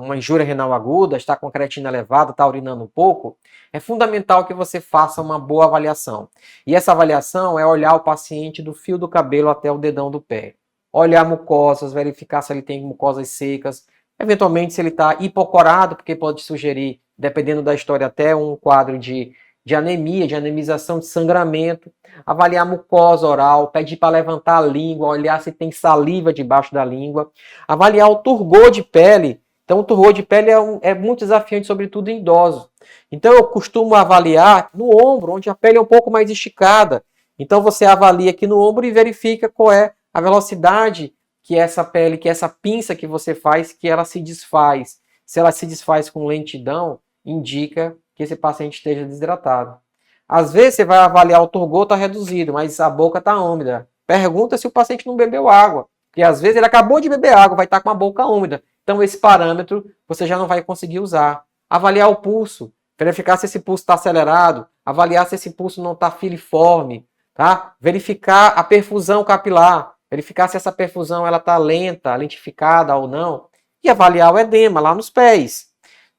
uma injúria renal aguda, está com creatina elevada, está urinando um pouco, é fundamental que você faça uma boa avaliação. E essa avaliação é olhar o paciente do fio do cabelo até o dedão do pé. Olhar mucosas, verificar se ele tem mucosas secas, eventualmente se ele está hipocorado, porque pode sugerir, dependendo da história, até um quadro de anemia, de anemização, de sangramento, avaliar a mucosa oral, pedir para levantar a língua, olhar se tem saliva debaixo da língua, avaliar o turgor de pele. Então, o turgor de pele é muito desafiante, sobretudo em idosos. Então, eu costumo avaliar no ombro, onde a pele é um pouco mais esticada. Então, você avalia aqui no ombro e verifica qual é a velocidade que essa pele, que essa pinça que você faz, que ela se desfaz. Se ela se desfaz com lentidão, indica que esse paciente esteja desidratado. Às vezes você vai avaliar o turgor, está reduzido, mas a boca está úmida. Pergunta se o paciente não bebeu água, porque às vezes ele acabou de beber água, vai estar com a boca úmida. Então esse parâmetro você já não vai conseguir usar. Avaliar o pulso, verificar se esse pulso está acelerado, avaliar se esse pulso não está filiforme, tá? Verificar a perfusão capilar, verificar se essa perfusão ela está lenta, lentificada ou não, e avaliar o edema lá nos pés.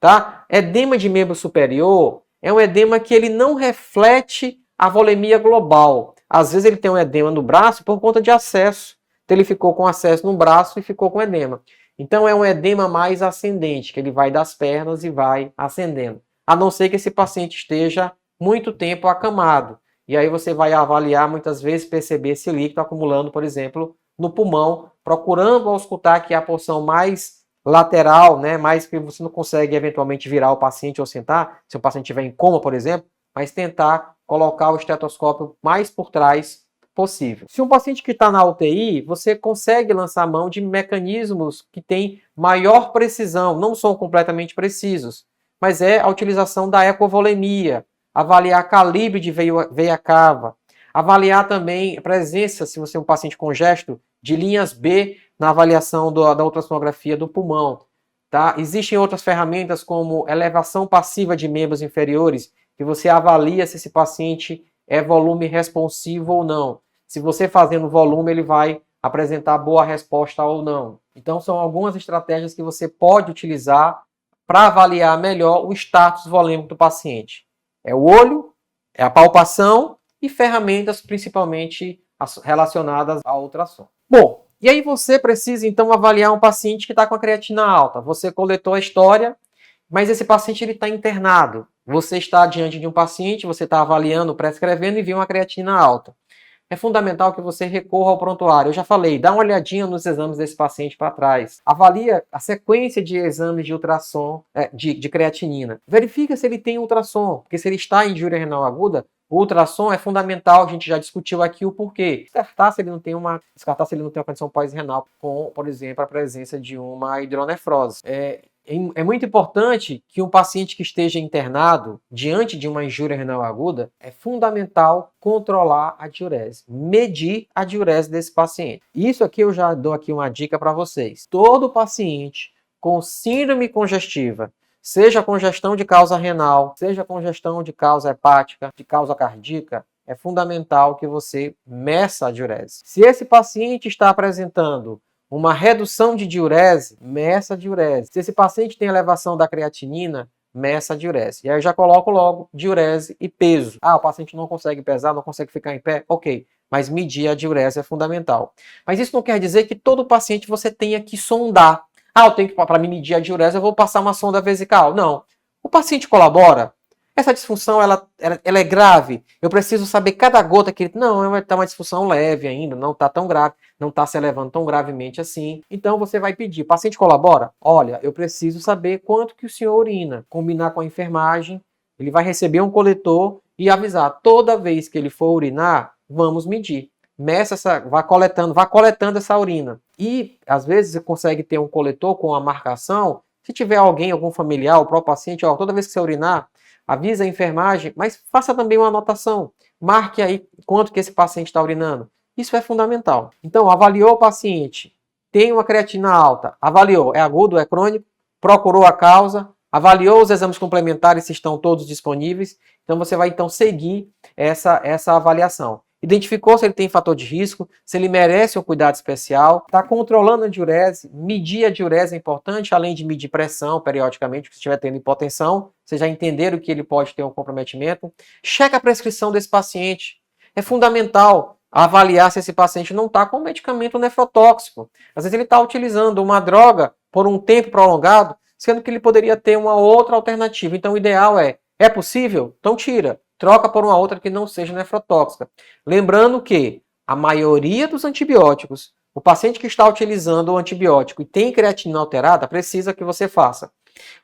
Tá? Edema de membro superior é um edema que ele não reflete a volemia global. Às vezes ele tem um edema no braço por conta de acesso. Então ele ficou com acesso no braço e ficou com edema. Então é um edema mais ascendente, que ele vai das pernas e vai ascendendo. A não ser que esse paciente esteja muito tempo acamado. E aí você vai avaliar, muitas vezes, perceber esse líquido acumulando, por exemplo, no pulmão, procurando auscultar que é a porção mais lateral, né, mais que você não consegue eventualmente virar o paciente ou sentar, se o paciente estiver em coma, por exemplo, mas tentar colocar o estetoscópio mais por trás possível. Se um paciente que está na UTI, você consegue lançar mão de mecanismos que têm maior precisão, não são completamente precisos, mas é a utilização da ecovolemia, avaliar calibre de veia cava, avaliar também a presença, se você é um paciente congesto, de linhas B na avaliação da ultrassonografia do pulmão. Tá? Existem outras ferramentas como elevação passiva de membros inferiores, que você avalia se esse paciente é volume responsivo ou não. Se você fazendo volume, ele vai apresentar boa resposta ou não. Então, são algumas estratégias que você pode utilizar para avaliar melhor o status volêmico do paciente. É o olho, é a palpação e ferramentas principalmente relacionadas ao ultrassom. Bom, e aí você precisa então avaliar um paciente que está com a creatina alta. Você coletou a história Mas esse paciente está internado. Você está diante de um paciente, você está avaliando, prescrevendo e vê uma creatina alta. É fundamental que você recorra ao prontuário. Eu já falei, dá uma olhadinha nos exames desse paciente para trás. Avalia a sequência de exames de ultrassom, de creatinina. Verifica se ele tem ultrassom, porque se ele está em injúria renal aguda, o ultrassom é fundamental, a gente já discutiu aqui o porquê. Descartar se ele não tem uma condição pós-renal, com, por exemplo, a presença de uma hidronefrose. É muito importante que um paciente que esteja internado diante de uma injúria renal aguda, é fundamental controlar a diurese, medir a diurese desse paciente. Isso aqui eu já dou aqui uma dica para vocês. Todo paciente com síndrome congestiva, seja congestão de causa renal, seja congestão de causa hepática, de causa cardíaca, é fundamental que você meça a diurese. Se esse paciente está apresentando uma redução de diurese, meça a diurese. Se esse paciente tem elevação da creatinina, meça a diurese. E aí eu já coloco logo diurese e peso. O paciente não consegue pesar, não consegue ficar em pé? Ok. Mas medir a diurese é fundamental. Mas isso não quer dizer que todo paciente você tenha que sondar. Eu tenho que, para medir a diurese, eu vou passar uma sonda vesical. Não. O paciente colabora. Essa disfunção, ela é grave. Eu preciso saber cada gota que ele... Não, está uma disfunção leve ainda, não está tão grave, não está se elevando tão gravemente assim. Então, você vai pedir. O paciente colabora? Olha, eu preciso saber quanto que o senhor urina. Combinar com a enfermagem, ele vai receber um coletor e avisar. Toda vez que ele for urinar, vamos medir. Vá coletando essa urina. E, às vezes, você consegue ter um coletor com a marcação. Se tiver alguém, algum familiar, o próprio paciente, toda vez que você urinar, avisa a enfermagem, mas faça também uma anotação. Marque aí quanto que esse paciente está urinando. Isso é fundamental. Então, avaliou o paciente, tem uma creatina alta, avaliou, é agudo, é crônico, procurou a causa, avaliou os exames complementares se estão todos disponíveis. Então, você vai então seguir essa avaliação. Identificou se ele tem fator de risco, se ele merece um cuidado especial, está controlando a diurese, medir a diurese é importante, além de medir pressão periodicamente, se estiver tendo hipotensão, vocês já entenderam que ele pode ter um comprometimento. Checa a prescrição desse paciente. É fundamental avaliar se esse paciente não está com medicamento nefrotóxico. Às vezes ele está utilizando uma droga por um tempo prolongado, sendo que ele poderia ter uma outra alternativa. Então o ideal é possível? Então tira. Troca por uma outra que não seja nefrotóxica. Lembrando que a maioria dos antibióticos, o paciente que está utilizando o antibiótico e tem creatinina alterada, precisa que você faça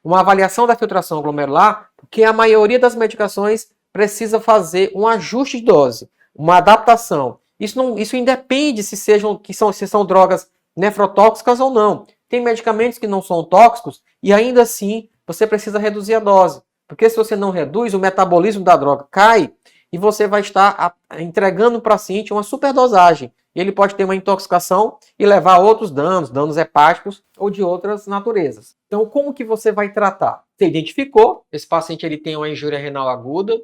uma avaliação da filtração glomerular, porque a maioria das medicações precisa fazer um ajuste de dose, uma adaptação. Isso independe se são drogas nefrotóxicas ou não. Tem medicamentos que não são tóxicos e ainda assim você precisa reduzir a dose. Porque se você não reduz, o metabolismo da droga cai e você vai estar entregando para o paciente uma superdosagem. E ele pode ter uma intoxicação e levar a outros danos hepáticos ou de outras naturezas. Então, como que você vai tratar? Você identificou, esse paciente ele tem uma injúria renal aguda,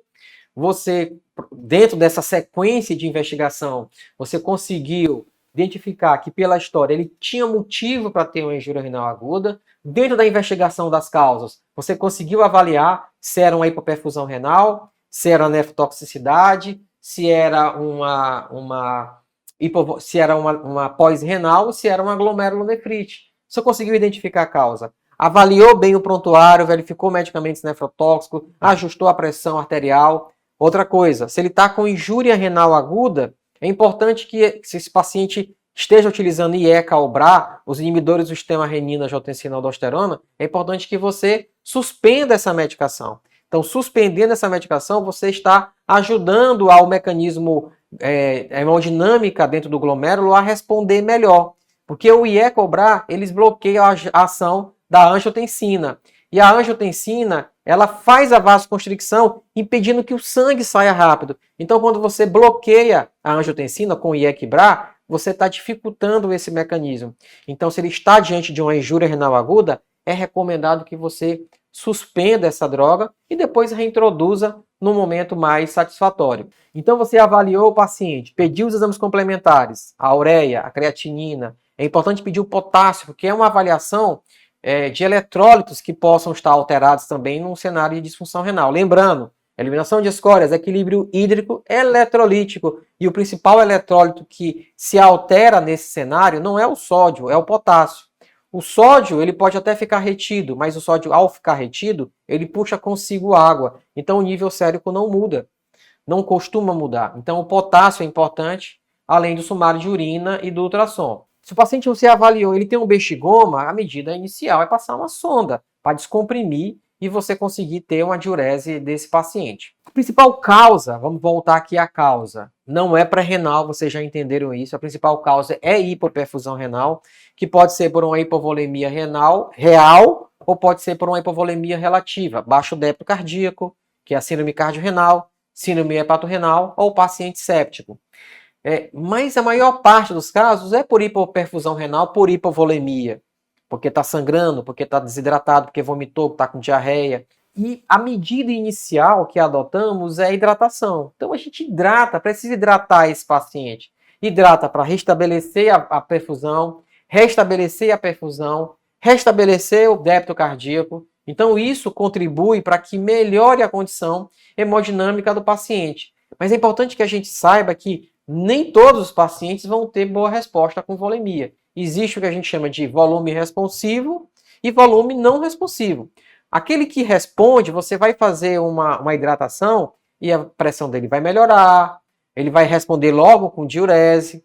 você, dentro dessa sequência de investigação, você conseguiu identificar que pela história ele tinha motivo para ter uma injúria renal aguda. Dentro da investigação das causas, você conseguiu avaliar se era uma hipoperfusão renal, se era uma nefrotoxicidade, se era uma pós-renal, se era uma glomerulonefrite. Você conseguiu identificar a causa. Avaliou bem o prontuário, verificou medicamentos nefrotóxicos, ajustou a pressão arterial. Outra coisa, se ele está com injúria renal aguda, é importante que, se esse paciente esteja utilizando IECA ou BRA, os inibidores do sistema renina-angiotensina-aldosterona, é importante que você suspenda essa medicação. Então, suspendendo essa medicação, você está ajudando ao mecanismo hemodinâmica dentro do glomérulo a responder melhor. Porque o IECA ou BRA, eles bloqueiam a ação da angiotensina. E a angiotensina, ela faz a vasoconstricção, impedindo que o sangue saia rápido. Então, quando você bloqueia a angiotensina com IECA e BRA, você está dificultando esse mecanismo. Então, se ele está diante de uma injúria renal aguda, é recomendado que você suspenda essa droga e depois reintroduza no momento mais satisfatório. Então, você avaliou o paciente, pediu os exames complementares, a ureia, a creatinina. É importante pedir o potássio, porque é uma avaliação de eletrólitos que possam estar alterados também num cenário de disfunção renal. Lembrando, eliminação de escórias, equilíbrio hídrico eletrolítico. E o principal eletrólito que se altera nesse cenário não é o sódio, é o potássio. O sódio, ele pode até ficar retido, mas o sódio, ao ficar retido, ele puxa consigo água. Então, o nível sérico não muda, não costuma mudar. Então, o potássio é importante, além do sumário de urina e do ultrassom. Se o paciente você avaliou, ele tem um bexigoma, a medida inicial é passar uma sonda para descomprimir e você conseguir ter uma diurese desse paciente. A principal causa, vamos voltar aqui à causa, não é pré-renal, vocês já entenderam isso. A principal causa é hipoperfusão renal, que pode ser por uma hipovolemia renal real ou pode ser por uma hipovolemia relativa, baixo débito cardíaco, que é a síndrome cardiorrenal, síndrome hepatorrenal ou paciente séptico. Mas a maior parte dos casos é por hipoperfusão renal, por hipovolemia, porque está sangrando, porque está desidratado, porque vomitou, está com diarreia. E a medida inicial que adotamos é a hidratação. Então a gente hidrata, precisa hidratar esse paciente. Hidrata para restabelecer a perfusão, restabelecer a perfusão, restabelecer o débito cardíaco. Então isso contribui para que melhore a condição hemodinâmica do paciente. Mas é importante que a gente saiba que nem todos os pacientes vão ter boa resposta com volemia. Existe o que a gente chama de volume responsivo e volume não responsivo. Aquele que responde, você vai fazer uma hidratação e a pressão dele vai melhorar, ele vai responder logo com diurese,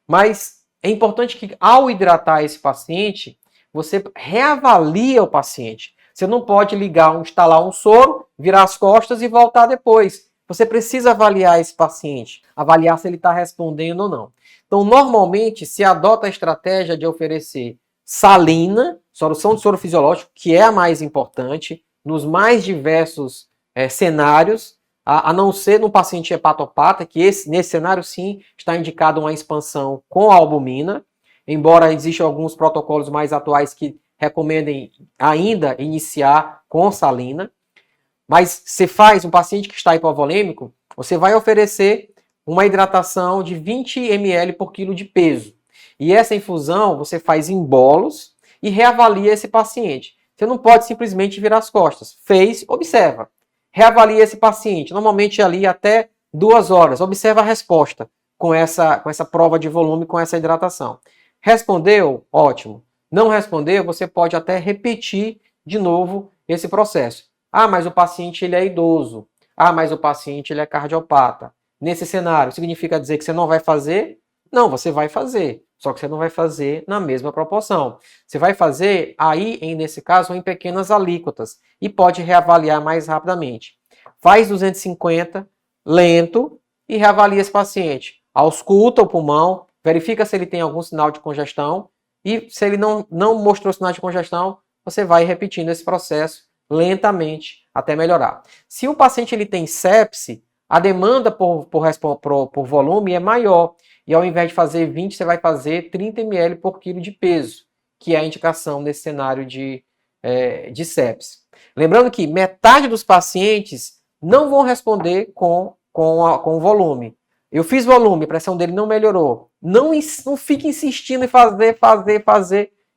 mas é importante que ao hidratar esse paciente, você reavalia o paciente. Você não pode instalar um soro, virar as costas e voltar depois. Você precisa avaliar esse paciente, avaliar se ele está respondendo ou não. Então, normalmente, se adota a estratégia de oferecer salina, solução de soro fisiológico, que é a mais importante, nos mais diversos cenários, a não ser no paciente hepatopata, que nesse cenário, sim, está indicado uma expansão com albumina, embora existam alguns protocolos mais atuais que recomendem ainda iniciar com salina. Mas você faz um paciente que está hipovolêmico, você vai oferecer uma hidratação de 20 ml por quilo de peso. E essa infusão você faz em bolos e reavalia esse paciente. Você não pode simplesmente virar as costas. Fez, observa. Reavalia esse paciente, normalmente ali até 2 horas. Observa a resposta com essa prova de volume, com essa hidratação. Respondeu? Ótimo. Não respondeu? Você pode até repetir de novo esse processo. Ah, mas o paciente ele é idoso. Ah, mas o paciente ele é cardiopata. Nesse cenário, significa dizer que você não vai fazer? Não, você vai fazer. Só que você não vai fazer na mesma proporção. Você vai fazer aí, nesse caso, em pequenas alíquotas. E pode reavaliar mais rapidamente. Faz 250, lento, e reavalia esse paciente. Ausculta o pulmão, verifica se ele tem algum sinal de congestão. E se ele não mostrou sinal de congestão, você vai repetindo esse processo lentamente até melhorar. Se o paciente ele tem sepse, a demanda por volume é maior. E ao invés de fazer 20, você vai fazer 30 ml por quilo de peso, que é a indicação nesse cenário de sepse. Lembrando que metade dos pacientes não vão responder com volume. Eu fiz volume, a pressão dele não melhorou. Não fique insistindo em fazer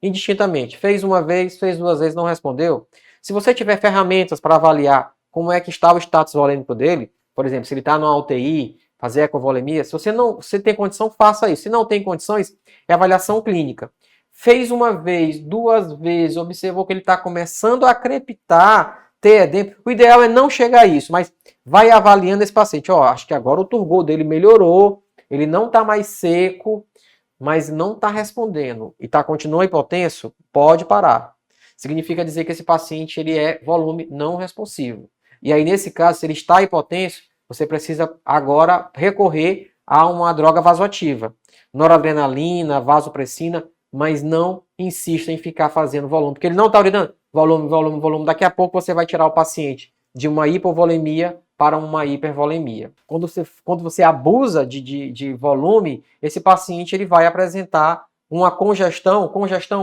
indistintamente. Fez uma vez, fez 2 vezes, não respondeu. Se você tiver ferramentas para avaliar como é que está o status volêmico dele, por exemplo, se ele está numa UTI, fazer ecovolemia, se você tem condição, faça isso. Se não tem condições, é avaliação clínica. Fez uma vez, 2 vezes, observou que ele está começando a crepitar, ter edema. O ideal é não chegar a isso, mas vai avaliando esse paciente. Acho que agora o turgor dele melhorou, ele não está mais seco, mas não está respondendo e continua hipotenso, pode parar. Significa dizer que esse paciente ele é volume não responsivo. E aí, nesse caso, se ele está hipotenso, você precisa agora recorrer a uma droga vasoativa. Noradrenalina, vasopressina, mas não insista em ficar fazendo volume, porque ele não está urinando. Volume, volume, volume. Daqui a pouco você vai tirar o paciente de uma hipovolemia para uma hipervolemia. Quando você abusa de volume, esse paciente ele vai apresentar uma congestão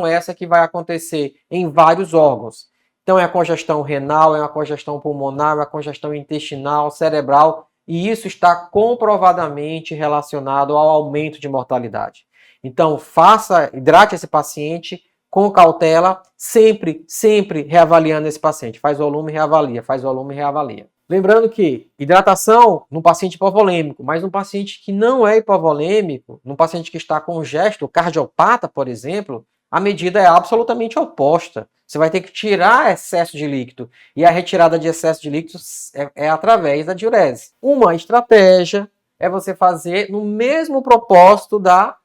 essa que vai acontecer em vários órgãos. Então é a congestão renal, é uma congestão pulmonar, é uma congestão intestinal, cerebral, e isso está comprovadamente relacionado ao aumento de mortalidade. Então hidrate esse paciente com cautela, sempre reavaliando esse paciente. Faz volume, reavalia, faz volume, reavalia. Lembrando que hidratação no paciente hipovolêmico, mas no paciente que não é hipovolêmico, no paciente que está congesto, cardiopata, por exemplo, a medida é absolutamente oposta. Você vai ter que tirar excesso de líquido. E a retirada de excesso de líquido é através da diurese. Uma estratégia é você fazer no mesmo propósito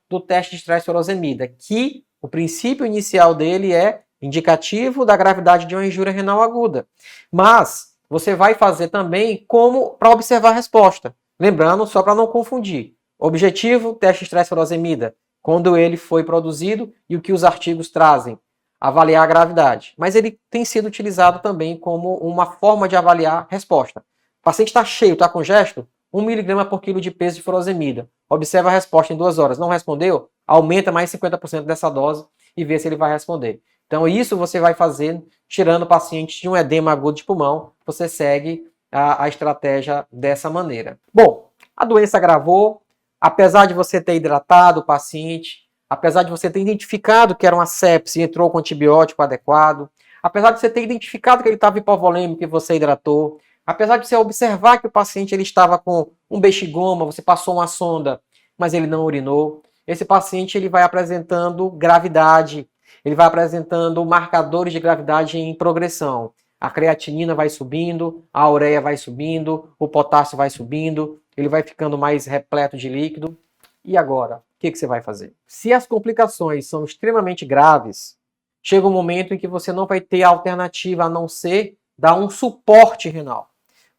do teste de estresse furosemida, que o princípio inicial dele é indicativo da gravidade de uma injúria renal aguda. Mas você vai fazer também como para observar a resposta. Lembrando, só para não confundir. Objetivo, teste de estresse furosemida, quando ele foi produzido e o que os artigos trazem. Avaliar a gravidade. Mas ele tem sido utilizado também como uma forma de avaliar a resposta. O paciente está cheio, está com gesto, 1 mg por quilo de peso de furosemida. Observa a resposta em 2 horas. Não respondeu? Aumenta mais 50% dessa dose e vê se ele vai responder. Então, isso você vai fazer tirando o paciente de um edema agudo de pulmão. Você segue a estratégia dessa maneira. Bom, a doença agravou. Apesar de você ter hidratado o paciente, apesar de você ter identificado que era uma sepse e entrou com antibiótico adequado, apesar de você ter identificado que ele estava hipovolêmico e você hidratou, apesar de você observar que o paciente ele estava com um bexigoma, você passou uma sonda, mas ele não urinou, esse paciente ele vai apresentando gravidade, ele vai apresentando marcadores de gravidade em progressão. A creatinina vai subindo, a ureia vai subindo, o potássio vai subindo, ele vai ficando mais repleto de líquido. E agora, o que você vai fazer? Se as complicações são extremamente graves, chega um momento em que você não vai ter alternativa a não ser dar um suporte renal.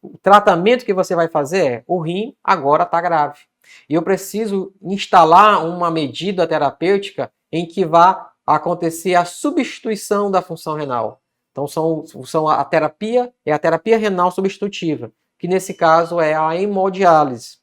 O tratamento que você vai fazer é, o rim agora está grave. E eu preciso instalar uma medida terapêutica em que vá acontecer a substituição da função renal. Então a terapia renal substitutiva, que nesse caso é a hemodiálise.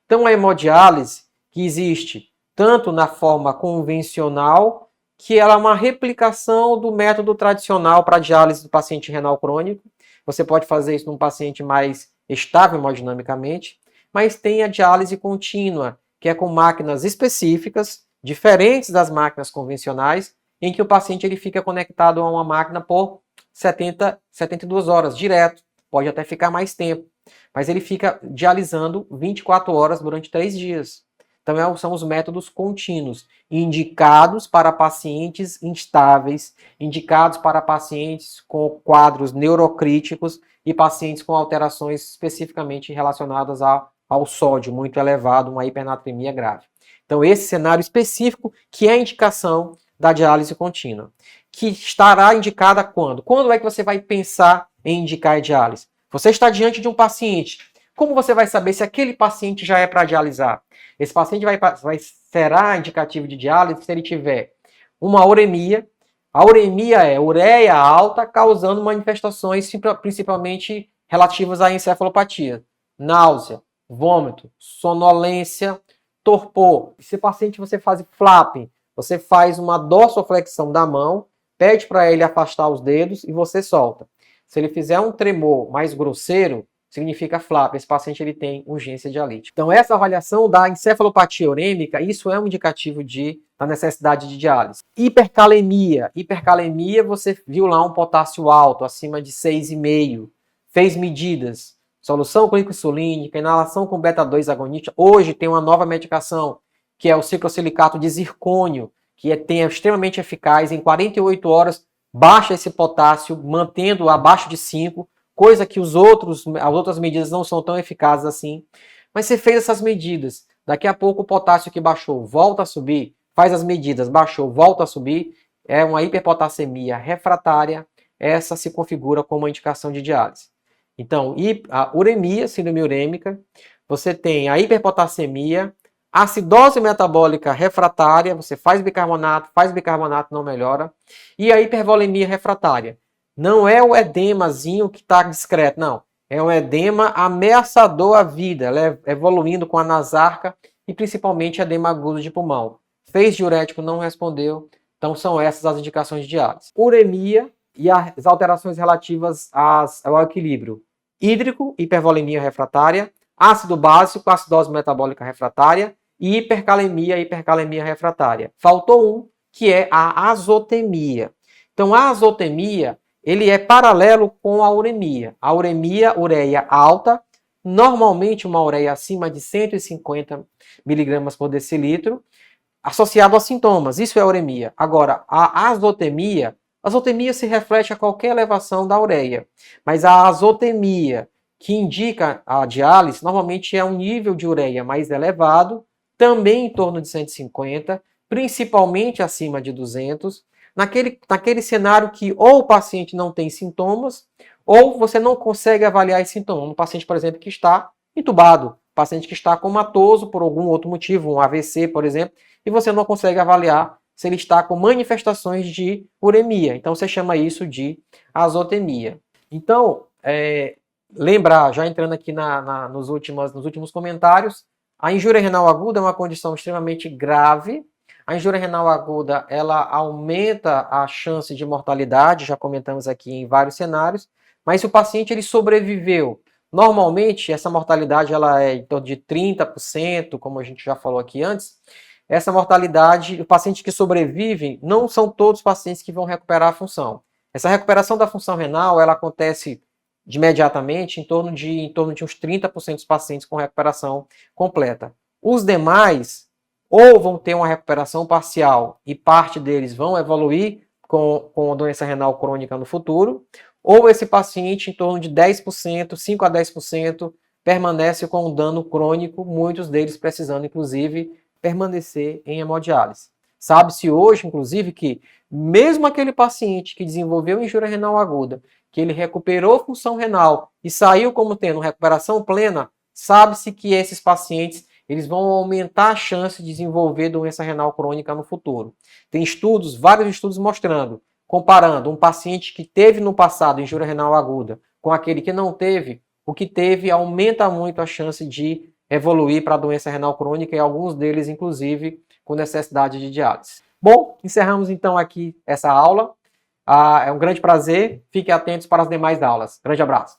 Então a hemodiálise que existe tanto na forma convencional, que ela é uma replicação do método tradicional para a diálise do paciente renal crônico. Você pode fazer isso num paciente mais estável hemodinamicamente, mas tem a diálise contínua, que é com máquinas específicas, diferentes das máquinas convencionais, em que o paciente ele fica conectado a uma máquina por 72 horas, direto. Pode até ficar mais tempo. Mas ele fica dialisando 24 horas durante 3 dias. Então, são os métodos contínuos, indicados para pacientes instáveis, indicados para pacientes com quadros neurocríticos e pacientes com alterações especificamente relacionadas ao sódio muito elevado, uma hipernatremia grave. Então, esse cenário específico que é a indicação da diálise contínua, que estará indicada quando? Quando é que você vai pensar em indicar a diálise? Você está diante de um paciente. Como você vai saber se aquele paciente já é para dialisar? Esse paciente será indicativo de diálise se ele tiver uma uremia. A uremia é ureia alta causando manifestações principalmente relativas à encefalopatia. Náusea, vômito, sonolência, torpor. Se o paciente você faz flapping, você faz uma dorsoflexão da mão, pede para ele afastar os dedos e você solta. Se ele fizer um tremor mais grosseiro, significa flap. Esse paciente ele tem urgência dialítica. Então, essa avaliação da encefalopatia urêmica, isso é um indicativo da necessidade de diálise. Hipercalemia. Hipercalemia, você viu lá um potássio alto, acima de 6,5. Fez medidas. Solução glicosulínica, inalação com beta-2 agonista. Hoje tem uma nova medicação, que é o ciclosilicato de zircônio, que é extremamente eficaz. Em 48 horas, baixa esse potássio, mantendo abaixo de 5, coisa que as outras medidas não são tão eficazes assim. Mas você fez essas medidas, daqui a pouco o potássio que baixou volta a subir, faz as medidas, baixou, volta a subir, é uma hiperpotassemia refratária, essa se configura como uma indicação de diálise. Então, a uremia, síndrome urêmica, você tem a hiperpotassemia, acidose metabólica refratária, você faz bicarbonato, não melhora, e a hipervolemia refratária. Não é o edemazinho que está discreto, não. É um edema ameaçador à vida, ela é evoluindo com a nasarca e principalmente edema agudo de pulmão. Fez diurético, não respondeu, então são essas as indicações de diálise. Uremia e as alterações relativas ao equilíbrio hídrico, hipervolemia refratária, ácido básico, acidose metabólica refratária, e hipercalemia refratária. Faltou um, que é a azotemia. Então, a azotemia, ele é paralelo com a uremia. A uremia, ureia alta, normalmente uma ureia acima de 150 miligramas por decilitro, associado a sintomas. Isso é uremia. Agora, a azotemia se reflete a qualquer elevação da ureia, mas a azotemia que indica a diálise normalmente é um nível de ureia mais elevado, também em torno de 150, principalmente acima de 200, naquele cenário que ou o paciente não tem sintomas, ou você não consegue avaliar esse sintoma. Um paciente, por exemplo, que está entubado, paciente que está comatoso por algum outro motivo, um AVC, por exemplo, e você não consegue avaliar se ele está com manifestações de uremia. Então, você chama isso de azotemia. Então, lembrar, já entrando aqui nos últimos comentários, a injúria renal aguda é uma condição extremamente grave. A injúria renal aguda, ela aumenta a chance de mortalidade, já comentamos aqui em vários cenários, mas se o paciente ele sobreviveu, normalmente essa mortalidade ela é em torno de 30%, como a gente já falou aqui antes. Essa mortalidade, o paciente que sobrevive, não são todos os pacientes que vão recuperar a função. Essa recuperação da função renal, ela acontece de imediatamente em torno de uns 30% dos pacientes com recuperação completa. Os demais ou vão ter uma recuperação parcial e parte deles vão evoluir com doença renal crônica no futuro, ou esse paciente, em torno de 10%, 5 a 10%, permanece com um dano crônico, muitos deles precisando, inclusive, permanecer em hemodiálise. Sabe-se hoje, inclusive, que mesmo aquele paciente que desenvolveu injúria renal aguda, que ele recuperou função renal e saiu como tendo recuperação plena, sabe-se que esses pacientes eles vão aumentar a chance de desenvolver doença renal crônica no futuro. Tem estudos, vários estudos mostrando, comparando um paciente que teve no passado injúria renal aguda com aquele que não teve, o que teve aumenta muito a chance de evoluir para a doença renal crônica e alguns deles, inclusive, com necessidade de diálise. Bom, encerramos então aqui essa aula. É um grande prazer. Fiquem atentos para as demais aulas. Grande abraço.